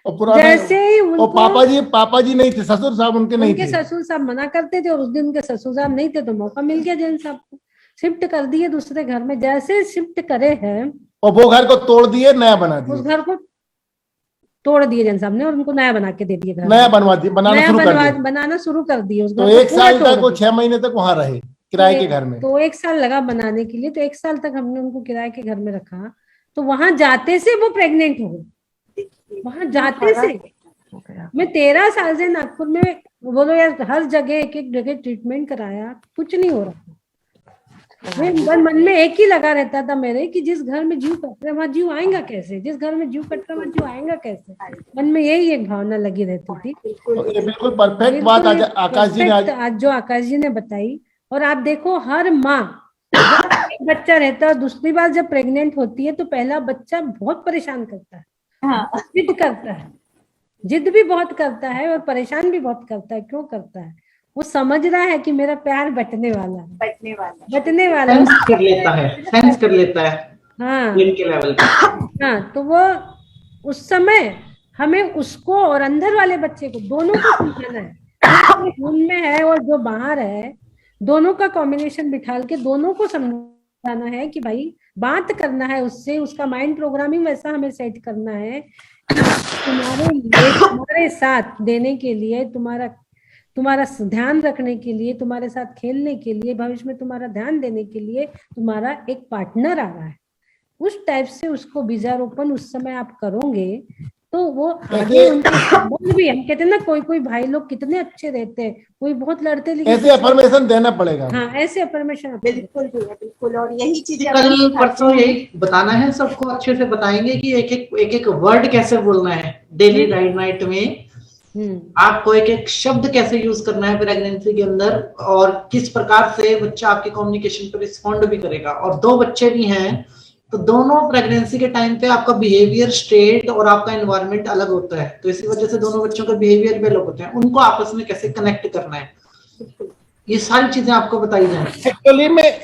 और पुराने जैसे ही और पापा जी नहीं थे, ससुर साहब उनके नहीं थे। ससुर साहब मना करते थे और उस दिन उनके ससुर साहब नहीं थे तो मौका मिल गया जैन साहब को, शिफ्ट कर दिए दूसरे घर में। जैसे शिफ्ट करे हैं और वो घर को तोड़ दिए, नया बना उस दिया, घर को तोड़ दिए जैन साहब ने और उनको नया बना के दे दिए, घर नया बनवा दिया, बनाना शुरू कर दिए। तो 1 साल तक वो 6 महीने तक वहां रहे किराए के घर में। तो 1 साल लगा बनाने के लिए, तो 1 साल तक हमने उनको किराए के घर में रखा। तो वहां जाते से वो प्रेग्नेंट हो गई, वहां जाते से। मैं 13 साल से नागपुर में, बोलो यार, हर जगह एक जगह ट्रीटमेंट कराया, कुछ नहीं हो रहा। मन में एक ही लगा रहता था मेरे कि जिस घर में जीव कट रहा है वहां जीव आएगा कैसे, जिस घर में जीव कट रहा है वहां जीव आएगा कैसे, मन में यही एक भावना लगी रहती थी। बिल्कुल परफेक्ट बात आकाश जी ने आज जो आकाश जी ने बताई। और आप देखो, हर माँ एक बच्चा रहता है, दूसरी बार जब प्रेग्नेंट होती है तो पहला बच्चा बहुत परेशान करता है, जिद करता है, जिद भी बहुत करता है और परेशान भी बहुत करता है। क्यों करता है? वो समझ रहा है कि मेरा प्यार बटने वाला है, बटने वाला सेंस कर लेता है हाँ के लेवल पे। हाँ, तो वो उस समय हमें उसको और अंदर वाले बच्चे को दोनों को समझाना है, जो खून में है और जो बाहर है, दोनों का कॉम्बिनेशन बिठा के दोनों को समझाना है कि भाई बात करना है उससे, उसका माइंड प्रोग्रामिंग वैसा हमें सेट करना है तुम्हारे साथ देने के लिए, तुम्हारा ध्यान रखने के लिए, तुम्हारे साथ खेलने के लिए, भविष्य में तुम्हारा ध्यान देने के लिए तुम्हारा एक पार्टनर आ रहा है। उस टाइप से उसको बीजारोपण उस समय आप करोगे तो वो आगे उनके भी, हम कहते हैं ना, कोई भाई लोग कितने अच्छे रहते हैं, कोई बहुत लड़ते, लेकिन ऐसे अफर्मेशन देना पड़ेगा। हाँ, ऐसे अफर्मेशन बिल्कुल बिल्कुल। और यही चीज कल परसों यही बताना है सबको, अच्छे से बताएंगे कि एक वर्ड कैसे बोलना है डेली नाइट में, आपको एक शब्द कैसे यूज करना है प्रेगनेंसी के अंदर, और किस प्रकार से बच्चा आपके कम्युनिकेशन पर रिस्पॉन्ड भी करेगा। और 2 बच्चे भी हैं तो दोनों प्रेगनेंसी के टाइम पे आपका बिहेवियर स्टेट और आपका एनवायरनमेंट अलग होता है, तो इसी वजह से दोनों बच्चों का बिहेवियर भी अलग होता है, उनको आपस में कैसे कनेक्ट करना है, ये सारी चीजें आपको बताई जाएंगी।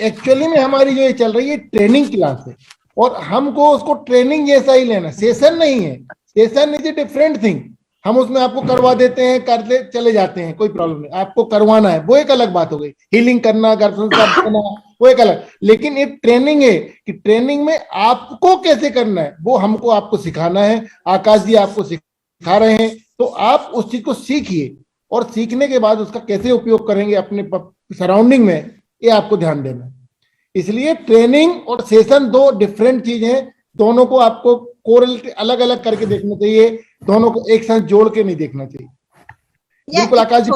एक्चुअली में हमारी जो ये चल रही है ट्रेनिंग क्लास है, और हमको उसको ट्रेनिंग जैसा ही लेना, सेशन नहीं है। Session is a different thing, हम उसमें आपको करवा देते हैं, करते चले जाते हैं, कोई प्रॉब्लम नहीं। आपको करवाना है वो एक अलग बात हो गई, हीलिंग करना, गर्भ करना वो एक अलग। लेकिन एक ट्रेनिंग है कि ट्रेनिंग में आपको कैसे करना है वो हमको आपको सिखाना है। आकाश जी आपको सिखा रहे हैं, तो आप उस चीज को सीखिए, और सीखने के बाद उसका कैसे उपयोग करेंगे अपने सराउंडिंग में, ये आपको ध्यान देना है। इसलिए ट्रेनिंग और सेशन 2 डिफरेंट चीज हैं, दोनों को आपको कोरिलेट अलग अलग करके देखना चाहिए, दोनों को एक साथ जोड़ के नहीं देखना चाहिए। बिल्कुल आकाश जी,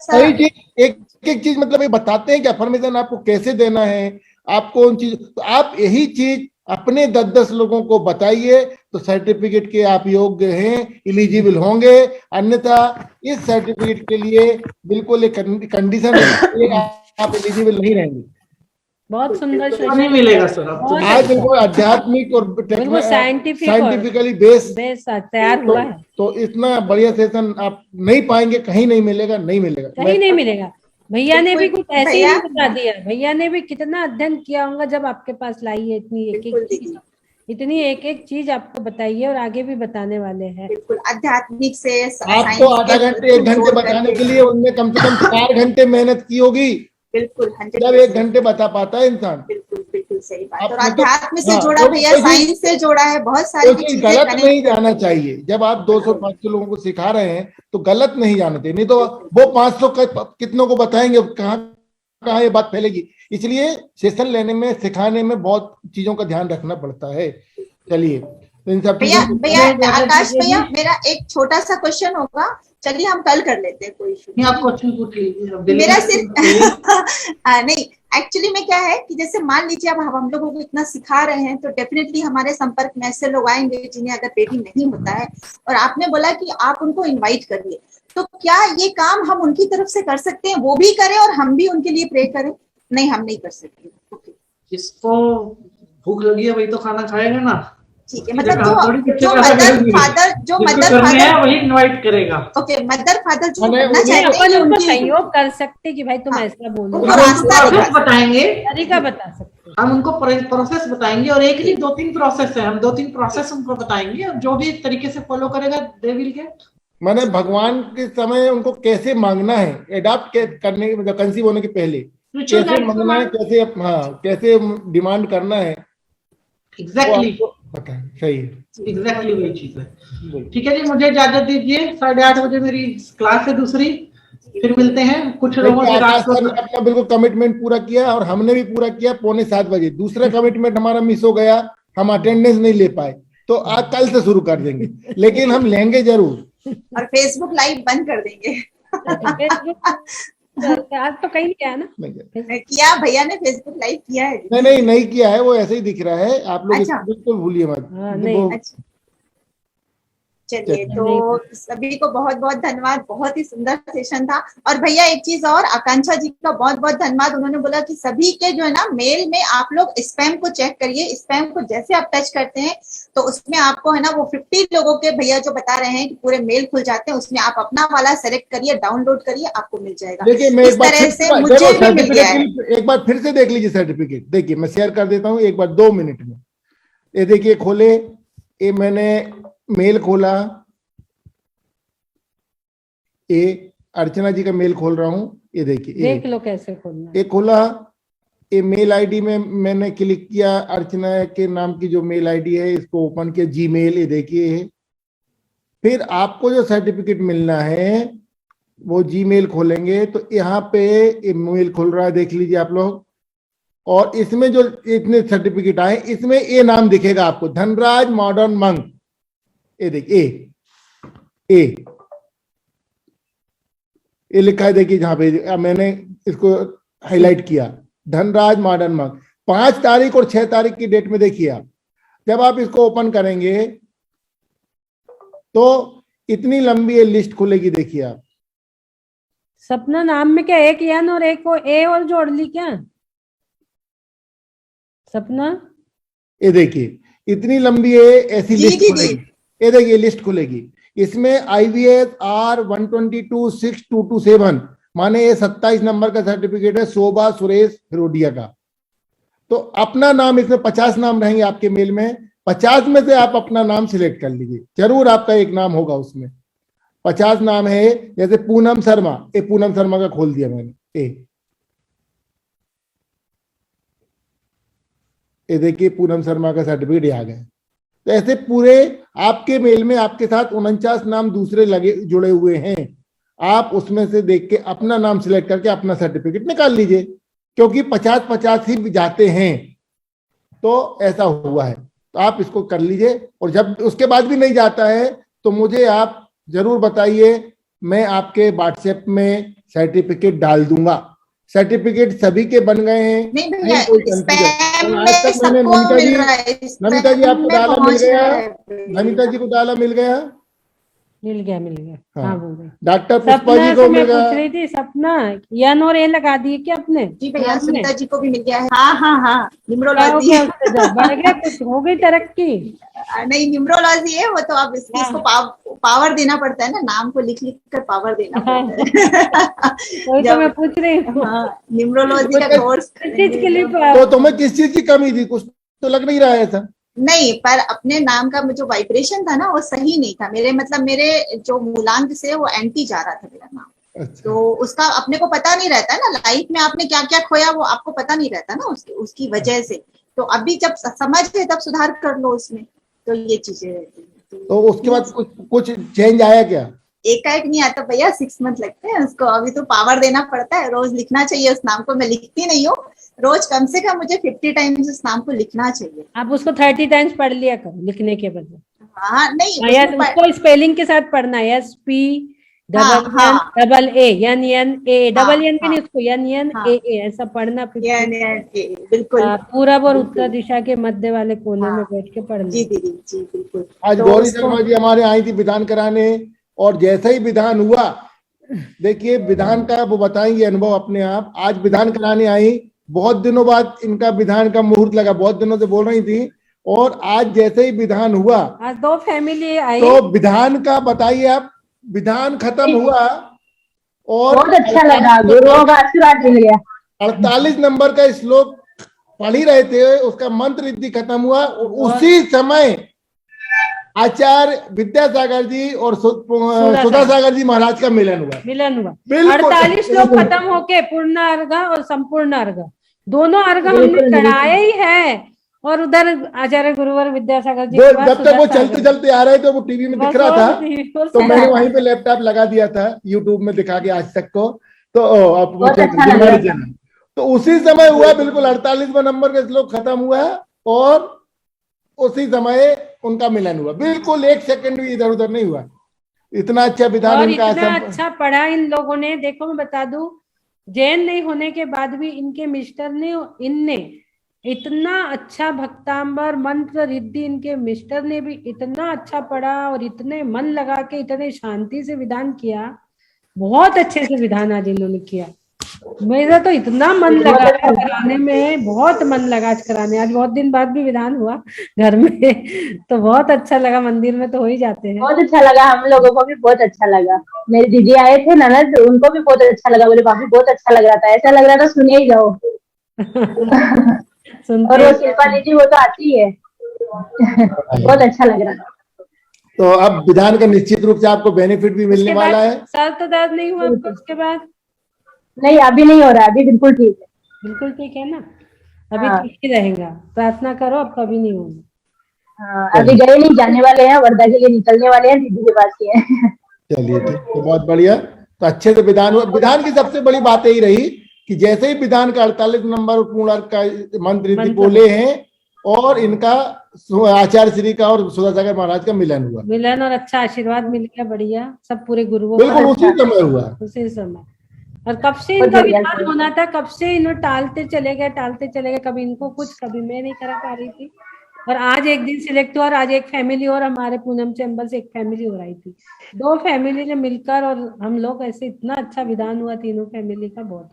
सही चीज, एक चीज मतलब ये बताते हैं कि अफर्मेशन आपको कैसे देना है, आपको उन चीज, तो आप यही चीज अपने 10-10 लोगों को बताइए तो सर्टिफिकेट के आप योग्य हैं, एलिजिबल होंगे। अन्यथा इस सर्टिफिकेट के लिए बिल्कुल एक कंडीशन है, आप एलिजिबल नहीं रहेंगे। बहुत सुंदर नहीं मिलेगा सर, आज बिल्कुल आध्यात्मिक और साइंटिफिकली बेस तैयार हुआ है, तो इतना बढ़िया सेशन आप नहीं पाएंगे, कहीं नहीं मिलेगा, नहीं मिलेगा। भैया ने भी कुछ ऐसे ही बता दिया, भैया ने भी कितना अध्ययन किया होगा जब आपके पास लाई है इतनी एक एक चीज आपको बताइए, और आगे भी बताने वाले हैं। बिल्कुल आध्यात्मिक से आपको आधा घंटे 1 घंटे बताने के लिए उनने कम से कम 4 घंटे मेहनत की होगी। बिल्कुल, जब 1 घंटे बता पाता है इंसान। बिल्कुल सही बात। और अध्यात्म से जोड़ा भैया, साइंस से जोड़ा है, बहुत सारी चीजें गलत नहीं जाना चाहिए। जब आप 200-500 लोगों को सिखा रहे हैं तो गलत नहीं जाना चाहिए, नहीं तो वो 500 कितनों को बताएंगे, कहाँ ये बात फैलेगी। इसलिए सेशन लेने में, सिखाने में बहुत चीजों का ध्यान रखना पड़ता है। चलिए इन सब भैया आकाश भैया, मेरा एक छोटा सा क्वेश्चन होगा, चलिए हम कल कर लेते हैं, कोई इशू नहीं, आप क्वेश्चन पूछ लीजिए। मेरा सिर्फ नहीं, एक्चुअली में क्या है कि जैसे मान लीजिए अब हम लोगों को इतना सिखा रहे हैं, तो डेफिनेटली हमारे संपर्क में ऐसे लोग आएंगे जिन्हें अगर बेबी नहीं होता है, और आपने बोला कि आप उनको इन्वाइट करिए, तो क्या ये काम हम उनकी तरफ से कर सकते हैं, वो भी करें और हम भी उनके लिए प्रे करें? नहीं, हम नहीं कर सकते। जिसको भूख लगी है वही तो खाना खाएगा ना। ठीक है, मतलब जो मदर फादर वही इनवाइट करेगा। ओके, मदर फादर जो करना चाहते हैं उनको सहयोग कर सकते कि भाई तुम ऐसा बोलो, रास्ता बताएंगे, तरीका बता सकते। हम उनको प्रोसेस बताएंगे, और एक नहीं 2-3 प्रोसेस है, हम 2-3 प्रोसेस उनको बताएंगे, और जो भी तरीके से फॉलो करेगा दे विल गेट। मैंने भगवान के समय उनको कैसे मांगना है, एडॉप्ट करने के मतलब कंसीव होने के पहले कैसे मांगना है, कैसे कैसे डिमांड करना है, एग्जैक्टली बताएं। सही है, एग्जैक्टली वही चीज है। ठीक है जी, मुझे इजाजत दीजिए, 8:30 बजे मेरी क्लास है दूसरी, फिर मिलते हैं। कुछ लोगों ने रात को अपना बिल्कुल कमिटमेंट पूरा किया और हमने भी पूरा किया 6:45 बजे। दूसरा कमिटमेंट हमारा मिस हो गया, हम अटेंडेंस नहीं ले पाए, तो आज कल से शुरू कर देंगे, लेकिन हम लेंगे जरूर। और फेसबुक लाइव बंद कर देंगे। आज तो कहीं नहीं किया ना, किया भैया ने फेसबुक लाइव किया है? नहीं किया है, वो ऐसे ही दिख रहा है। आप लोग अच्छा। बिल्कुल भूलिए मत। नहीं। अच्छा चलिए, तो सभी को बहुत बहुत धन्यवाद, बहुत ही सुंदर सेशन था। और भैया एक चीज और, आकांक्षा जी का बहुत बहुत धन्यवाद, उन्होंने बोला कि सभी के जो है ना मेल में आप लोग स्पैम को चेक करिए। स्पैम को जैसे आप टच करते हैं तो उसमें आपको है ना वो 50 लोगों के भैया जो बता रहे हैं कि पूरे मेल खुल जाते हैं, उसमें आप अपना वाला सेलेक्ट करिए, डाउनलोड करिए, आपको मिल जाएगा। देखिए इस तरह से मुझे भी मिल गया है। एक बार फिर से देख लीजिए सर्टिफिकेट। देखिए मैं शेयर कर देता हूँ एक बार 2 मिनट में। ये देखिए खोले, ये मैंने मेल खोला, ये अर्चना जी का मेल खोल रहा हूं। ये देखिए, देख लो कैसे खोलना। ये खोला, ये मेल आईडी में मैंने क्लिक किया, अर्चना के नाम की जो मेल आईडी है इसको ओपन किया, जीमेल। ये देखिए, फिर आपको जो सर्टिफिकेट मिलना है वो जीमेल खोलेंगे तो यहाँ पे ये मेल खुल रहा है, देख लीजिए आप लोग। और इसमें जो इतने सर्टिफिकेट आए, इसमें ये नाम दिखेगा आपको, धनराज मॉडर्न मंक। ये देखिए, ये लिखा है, देखिए जहां पे मैंने इसको हाईलाइट किया, धनराज मॉडर्न मंक। 5 तारीख और 6 तारीख की डेट में देखिए आप, जब आप इसको ओपन करेंगे तो इतनी लंबी ये लिस्ट खुलेगी। देखिए आप, सपना नाम में क्या एक एन और एक ए और जोड़ ली क्या सपना? ये देखिए इतनी लंबी है, ऐसी लिस्ट खुलेगी। ये देखिए लिस्ट खुलेगी, इसमें IVS R12262227 माने ये 27 नंबर का सर्टिफिकेट है, शोभा सुरेश फिरोडिया का। तो अपना नाम, इसमें 50 नाम रहेंगे आपके मेल में, 50 में से आप अपना नाम सिलेक्ट कर लीजिए, जरूर आपका एक नाम होगा उसमें। 50 नाम है, जैसे पूनम शर्मा, ये पूनम शर्मा का खोल दिया मैंने। ये देखिए पूनम शर्मा का सर्टिफिकेट आ गया। तो ऐसे पूरे आपके मेल में आपके साथ 49 नाम दूसरे लगे जुड़े हुए हैं, आप उसमें से देख के अपना नाम सिलेक्ट करके अपना सर्टिफिकेट निकाल लीजिए, क्योंकि 50-50 ही जाते हैं। तो ऐसा हुआ है, तो आप इसको कर लीजिए। और जब उसके बाद भी नहीं जाता है तो मुझे आप जरूर बताइए, मैं आपके व्हाट्सएप में सर्टिफिकेट डाल दूंगा। सर्टिफिकेट सभी के बन गए हैं, नहीं भैया, आज तक मैंने नमिता जी आपको डाला मिल गया, नमिता जी को डाला मिल गया, मिल गया। हाँ बोल रहे। डॉक्टर पुष्पा जी को मिल गया। पूछ रही थी सपना, एन और ए लगा दिए क्या आपने? जी भैया, सुनीता जी को भी मिल गया है। हाँ न्यूमरोलॉजी बढ़ गया, कुछ हो गई तरक्की? नहीं, न्यूमरोलॉजी है वो, तो आप इसको पावर देना पड़ता है ना, नाम को लिख कर पावर देना पड़ता है। वही तो मैं पूछ रही हूँ। न्यूमरोलॉजी का कोर्स चीज के लिए तो तुम्हें किस चीज की कमी थी? कुछ तो लग नहीं रहा है ऐसा। नहीं, पर अपने नाम का जो वाइब्रेशन था ना वो सही नहीं था मेरे, मतलब मेरे जो मूलांक से वो एंटी जा रहा था मेरा नाम। अच्छा। तो उसका अपने को पता नहीं रहता ना, लाइफ में आपने क्या क्या खोया वो आपको पता नहीं रहता ना, उसकी वजह से। तो अभी जब समझ गए तब सुधार कर लो उसमें, तो ये चीजें रहती है। तो उसके बाद कुछ चेंज आया क्या? एकाएक नहीं आता भैया, 6 मंथ लगते हैं उसको। अभी तो पावर देना पड़ता है, रोज लिखना चाहिए उस नाम को। मैं लिखती नहीं हूँ, रोज कम से कम मुझे 50 टाइम्स उस नाम को लिखना चाहिए। आप उसको 30 टाइम्स पढ़ लिया करो लिखने के बदले। हाँ नहीं, उसको स्पेलिंग के साथ पढ़ना है, SP double A N A double N भी नहीं, उसको एन ए ऐसा पढ़ना। बिल्कुल पूरब और उत्तर दिशा के मध्य वाले कोने में बैठ के पढ़ना। जी दीदी जी बिल्कुल। आज गौरी शर्मा जी हमारे आई थी विधान कराने, और जैसा ही विधान हुआ, देखिए विधान का वो बताएंगे अनुभव अपने आप। आज विधान कराने आई, बहुत दिनों बाद इनका विधान का मुहूर्त लगा, बहुत दिनों से बोल रही थी, और आज जैसे ही विधान हुआ, आज 2 फैमिली आई, तो विधान का बताइए आप। विधान खत्म हुआ और बहुत अच्छा लगा, गुरुओं का आशीर्वाद मिल गया। 48 नंबर का श्लोक पढ़ ही रहे थे, उसका मंत्र रिद्धि खत्म हुआ, उसी समय आचार्य विद्यासागर जी और सुधा सागर जी महाराज का मिलन हुआ। बिल्कुल 48 श्लोक खत्म होके पूर्ण अर्घ और संपूर्ण अर्घ दोनों अर्घ हमने चढ़ाए ही है। और उधर आचार्य गुरुवर विद्यासागर जी जब तक वो चलते चलते आ रहे थे, वो टीवी में दिख रहा था, तो मैंने वहीं पे लैपटॉप लगा दिया था, यूट्यूब में दिखा के आज तक को, तो उसी समय हुआ, बिल्कुल 48वां नंबर का श्लोक खत्म हुआ और उसी समय उनका मिलन हुआ। बिल्कुल 1 सेकंड भी इधर उधर नहीं हुआ। इतना अच्छा विधान और इनका इतना अच्छा पढ़ा इन लोगों ने। देखो मैं बता दूं, जैन नहीं होने के बाद भी इनके मिस्टर ने, इनने इतना अच्छा भक्तांबर मंत्र रिद्धि, इनके मिस्टर ने भी इतना अच्छा पढ़ा और इतने मन लगा के इतने शांति से विधान किया। बहुत अच्छे से विधान आज इन्होंने किया। मेरा तो इतना मन लगा कराने में, बहुत मन लगा आज कराने। आज बहुत दिन बाद भी विधान हुआ घर में, तो बहुत अच्छा लगा। मंदिर में तो हो ही जाते हैं। बहुत अच्छा लगा, हम लोगों को भी बहुत अच्छा लगा। मेरी दीदी आए थे ननद, उनको भी बहुत अच्छा लगा। बोले भाभी बहुत अच्छा लग रहा था, ऐसा लग रहा था सुने ही जाओ। और वो शिल्पा दीदी वो तो आती है। बहुत अच्छा लग रहा था। तो अब विधान का निश्चित रूप से आपको बेनिफिट भी मिलने वाला है। सर तो दर्द नहीं हुआ उसके बाद? नहीं, अभी नहीं हो रहा, अभी बिल्कुल ठीक है। बिल्कुल ठीक है ना? अभी ठीक ही रहेगा। प्रार्थना करो, अब कभी नहीं होगा। हाँ, अभी गए नहीं, जाने वाले हैं, वर्धा के लिए निकलने वाले हैं, दीदी के पास ही है। चलिए ठीक, तो बहुत बढ़िया। तो अच्छे से विधान हुआ। विधान की सबसे बड़ी बात यही रही कि जैसे ही विधान का 48 नंबर पूर्ण अर्घ का मंत्र बोले हैं और इनका आचार्य श्री का और सुधा सागर महाराज का मिलन हुआ, मिलन और अच्छा आशीर्वाद मिल गया। बढ़िया, सब पूरे गुरुओं बिल्कुल उसी समय हुआ, उसी समय। और कब से इनका विधान होना था, कब से इन्होंने टालते चले गए। कभी इनको कुछ, कभी मैं नहीं करा पा रही थी। और आज एक दिन सिलेक्ट हुआ और आज एक फैमिली और हमारे पूनम चैम्बर से एक फैमिली हो रही थी। 2 फैमिली ने मिलकर और हम लोग ऐसे, इतना अच्छा विधान हुआ तीनों फैमिली का। बहुत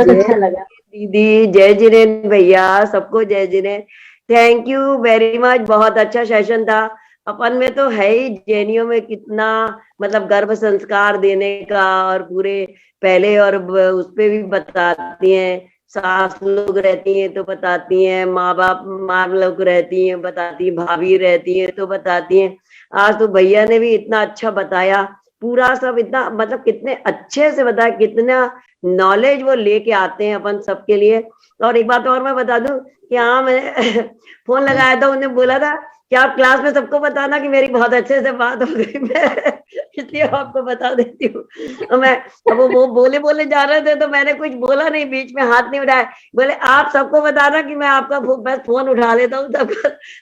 अच्छा लगा। दीदी जय जिनेन्द्र भैया, सबको जय Jinendra. Thank you very much, बहुत अच्छा सेशन था। अपन में तो है ही जैनियों में कितना मतलब गर्भ संस्कार देने का, और पूरे पहले और उस पे भी बताती हैं, सास लोग रहती हैं तो बताती हैं, माँ लोग रहती हैं बताती हैं, भाभी रहती हैं तो बताती हैं। आज तो भैया ने भी इतना अच्छा बताया, पूरा सब इतना मतलब कितने अच्छे से बताया, कितना नॉलेज वो लेके आते हैं अपन सबके लिए। और एक बात और मैं बता दूं कि हाँ, मैंने फोन लगाया था, उन्हें बोला था कि आप क्लास में सबको बताना कि मेरी बहुत अच्छे से बात हो गई। मैं इसलिए आपको बता देती हूँ। तो मैं वो बोले जा रहे थे तो मैंने कुछ बोला नहीं, बीच में हाथ नहीं उठाया। बोले आप सबको बताना कि मैं आपका बस फोन उठा लेता हूँ।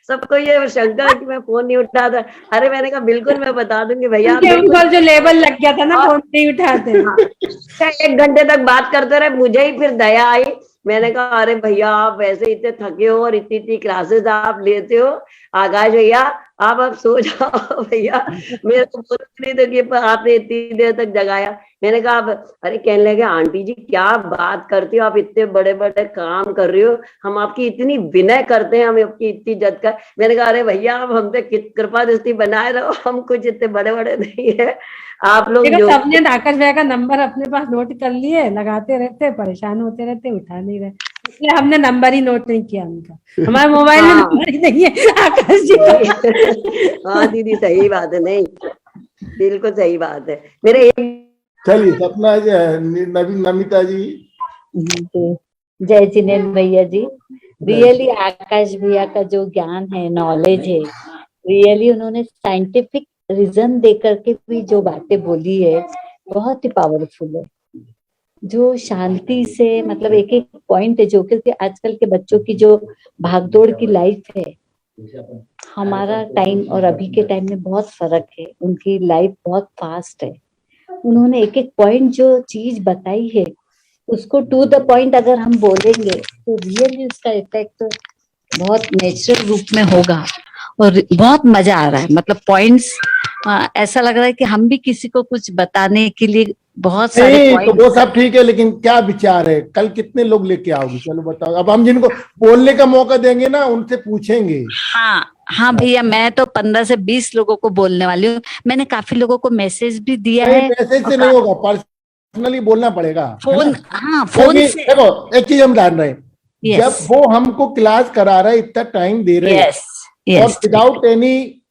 सबको ये शंका कि मैं फोन नहीं उठाता। अरे मैंने कहा बिल्कुल मैं बता दूंगी भैया। जो लेवल लग गया था ना, फोन नहीं उठाते। 1 घंटे तक बात करते रहे, मुझे ही फिर दया आई। मैंने कहा अरे भैया आप वैसे इतने थके हो और इतनी क्लासेस आप लेते हो, आकाश भैया आप अब सो जाओ भैया। मेरे को बोल नहीं था कि आपने इतनी देर तक जगाया। मैंने कहा आप, अरे कहने लगे आंटी जी क्या बात करती हो, आप इतने बड़े बड़े काम कर रही हो, हम आपकी इतनी विनय करते हैं, हम आपकी इतनी इज्जत कर। मैंने कहा अरे भैया आप हमसे कृपा दृष्टि बनाए रहो, हम कुछ इतने बड़े बड़े नहीं है। आप लोग जो सबने आकाश भैया का नंबर अपने पास नोट कर लिए, लगाते रहते, परेशान होते रहते, उठा नहीं रहे, इसलिए हमने नंबर ही नोट नहीं किया उनका। हमारे मोबाइल में नंबर ही नहीं है आकाश जी का। हाँ दीदी सही बात है, नहीं बिल्कुल सही बात है। मेरे चलिए सपना नमिता जी। जय जिनेन्द्र भैया जी। रियली आकाश भैया का जो ज्ञान है, नॉलेज है, रियली उन्होंने साइंटिफिक रीजन देकर के भी जो बातें बोली है, बहुत ही पावरफुल है। जो शांति से मतलब एक एक पॉइंट है, जो क्योंकि आजकल के बच्चों की जो भागदौड़ की लाइफ है, हमारा टाइम और अभी के टाइम में बहुत फर्क है। उनकी लाइफ बहुत फास्ट है। उन्होंने एक एक पॉइंट जो चीज बताई है, उसको टू द पॉइंट अगर हम बोलेंगे तो रियली उसका इफेक्ट बहुत नेचुरल रूप में होगा और बहुत मजा आ रहा है। मतलब पॉइंट्स ऐसा लग रहा है कि हम भी किसी को कुछ बताने के लिए बहुत सारे तो वो सब ठीक है, लेकिन क्या विचार है, कल कितने लोग लेके आओगे? चलो बताओ। अब हम जिनको बोलने का मौका देंगे ना, उनसे पूछेंगे। हाँ भैया, मैं तो 15 से 20 लोगों को बोलने वाली हूँ। मैंने काफी लोगों को मैसेज भी दिया है। मैसेज से नहीं होगा, पर्सनली बोलना पड़ेगा। फोन से। देखो एक चीज हम जान रहे हैं, Yes. जब वो हमको क्लास करा रहा है, इतना टाइम दे रहे हैं Yes. Yes. और विदाउट एनी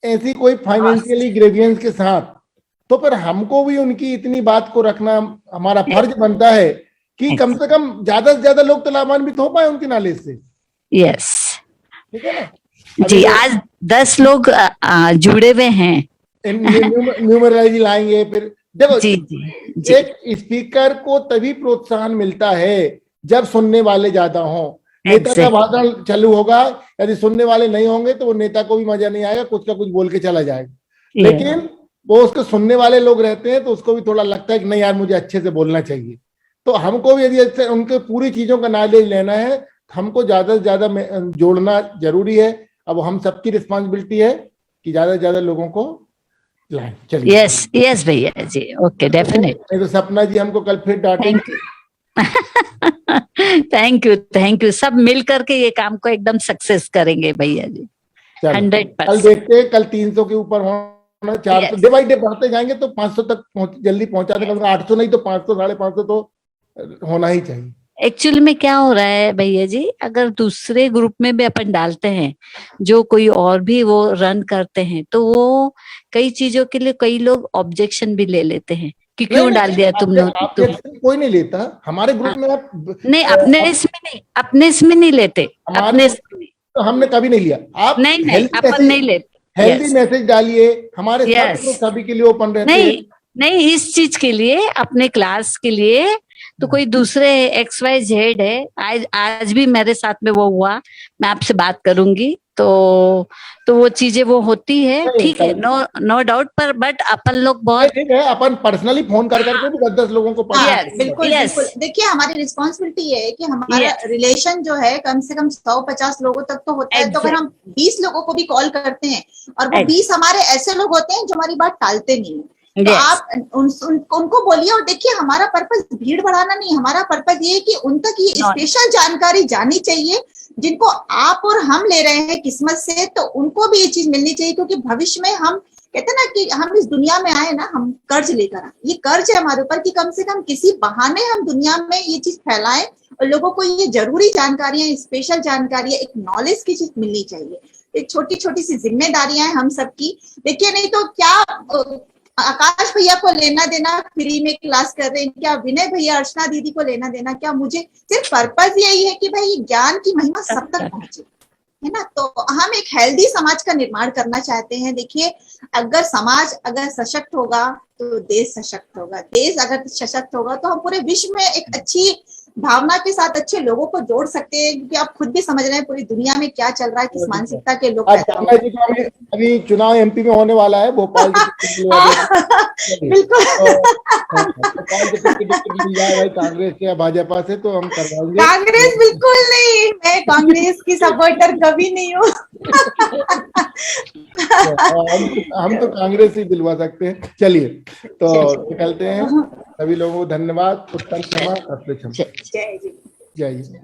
ऐसी कोई फाइनेंशियली ग्रेवियंस के साथ, तो फिर हमको भी उनकी इतनी बात को रखना हमारा फर्ज बनता है कि कम से कम ज्यादा से ज्यादा लोग तो लाभान्वित हो पाए उनकी नॉलेज से। Yes. ठीक है ना? जी, आज 10 लोग जुड़े हुए हैं। न्यूमरोलॉजी लाएंगे, फिर देखो जी जी जी। एक स्पीकर को तभी प्रोत्साहन मिलता है जब सुनने वाले ज्यादा हों। नेता का भाषण चालू होगा, यदि सुनने वाले नहीं होंगे तो वो नेता को भी मजा नहीं आएगा, कुछ का कुछ बोल के चला जाएगा। लेकिन वो उसको सुनने वाले लोग रहते हैं तो उसको भी थोड़ा लगता है कि नहीं यार मुझे अच्छे से बोलना चाहिए। तो हमको भी यदि उनके पूरी चीजों का नॉलेज लेना है, हमको ज्यादा से ज्यादा जोड़ना जरूरी है। अब हम सबकी रिस्पॉन्सिबिलिटी है कि ज्यादा से ज्यादा लोगों को लाएं। चलिए। यस यस भैया जी, ओके, डेफिनेट। नहीं तो सपना जी हमको कल फिर डांटेंगे। Thank you. सब मिल करके ये काम को एकदम सक्सेस करेंगे भैया जी। 100%। कल देखते हैं, कल 300 के ऊपर होना, 400 डे बाई डे बढ़ते जाएंगे तो 500 तक जल्दी पहुंचा देंगे। 800 नहीं तो 500 550 तो होना ही चाहिए। एक्चुअली में क्या हो रहा है भैया जी, अगर दूसरे ग्रुप में भी अपन डालते हैं, जो कोई और भी वो रन करते हैं, तो वो कई चीजों के लिए कई लोग ऑब्जेक्शन भी ले लेते हैं कि क्यों डाल दिया तुमने। कोई नहीं लेता हमारे ग्रुप में। आप नहीं, अपने इसमें नहीं लेते, अपने तो हमने कभी नहीं लिया। आप नहीं अपन नहीं लेते। हेल्दी मैसेज डालिए, हमारे साथ सभी के लिए ओपन रहते हैं। नहीं, इस चीज के लिए, अपने क्लास के लिए तो कोई दूसरे XYZ है। आज भी मेरे साथ में वो हुआ, मैं आपसे बात करूंगी तो वो चीजें वो होती है, ठीक है, नो डाउट। पर बट अपन लोग बहुत ठीक है, अपन पर्सनली फोन कर करके भी 10-10 लोगों को बिल्कुल। देखिए हमारी रिस्पॉन्सिबिलिटी है कि हमारा रिलेशन जो है कम से कम 100-50 लोगों तक तो होता है। तो अगर हम 20 लोगों को भी कॉल करते हैं और वो 20 हमारे ऐसे लोग होते हैं जो हमारी बात टालते नहीं है, तो आप उनको बोलिए। और देखिए हमारा पर्पस भीड़ बढ़ाना नहीं, हमारा पर्पस ये है कि उन तक ये स्पेशल जानकारी जानी चाहिए जिनको आप और हम ले रहे हैं किस्मत से, तो उनको भी ये चीज मिलनी चाहिए। क्योंकि भविष्य में हम कहते हैं ना कि हम इस दुनिया में आए ना, हम कर्ज लेकर आए। ये कर्ज है हमारे ऊपर कि कम से कम किसी बहाने हम दुनिया में ये चीज फैलाएं और लोगों को ये जरूरी जानकारियां, स्पेशल जानकारियां, एक नॉलेज की चीज मिलनी चाहिए। एक छोटी छोटी सी जिम्मेदारियां हैं हम सबकी। देखिए नहीं तो क्या आकाश भैया को लेना देना, फ्री में क्लास कर रहे हैं क्या, विनय भैया, अर्चना दीदी को लेना देना क्या। मुझे सिर्फ पर्पस यही है कि भाई ज्ञान की महिमा सब तक पहुंचे, है ना। तो हम एक हेल्दी समाज का निर्माण करना चाहते हैं। देखिए अगर समाज अगर सशक्त होगा तो देश सशक्त होगा, देश अगर सशक्त होगा तो हम पूरे विश्व में एक अच्छी भावना के साथ अच्छे लोगों को जोड़ सकते हैं। क्योंकि आप खुद भी समझ रहे हैं पूरी दुनिया में क्या चल रहा है, किस मानसिकता के लोग पैदा हो रहे हैं। अभी चुनाव MP में होने वाला है भोपाल। बिल्कुल। भाई कांग्रेस से या भाजपा से तो हम करवाएंगे। कांग्रेस बिल्कुल नहीं, मैं कांग्रेस की सपोर्टर कभी नहीं हूँ। हम तो कांग्रेस ही दिलवा सकते हैं। चलिए तो निकलते हैं। सभी लोगों को धन्यवाद। उत्तम क्षमा। जय जी। जय जी।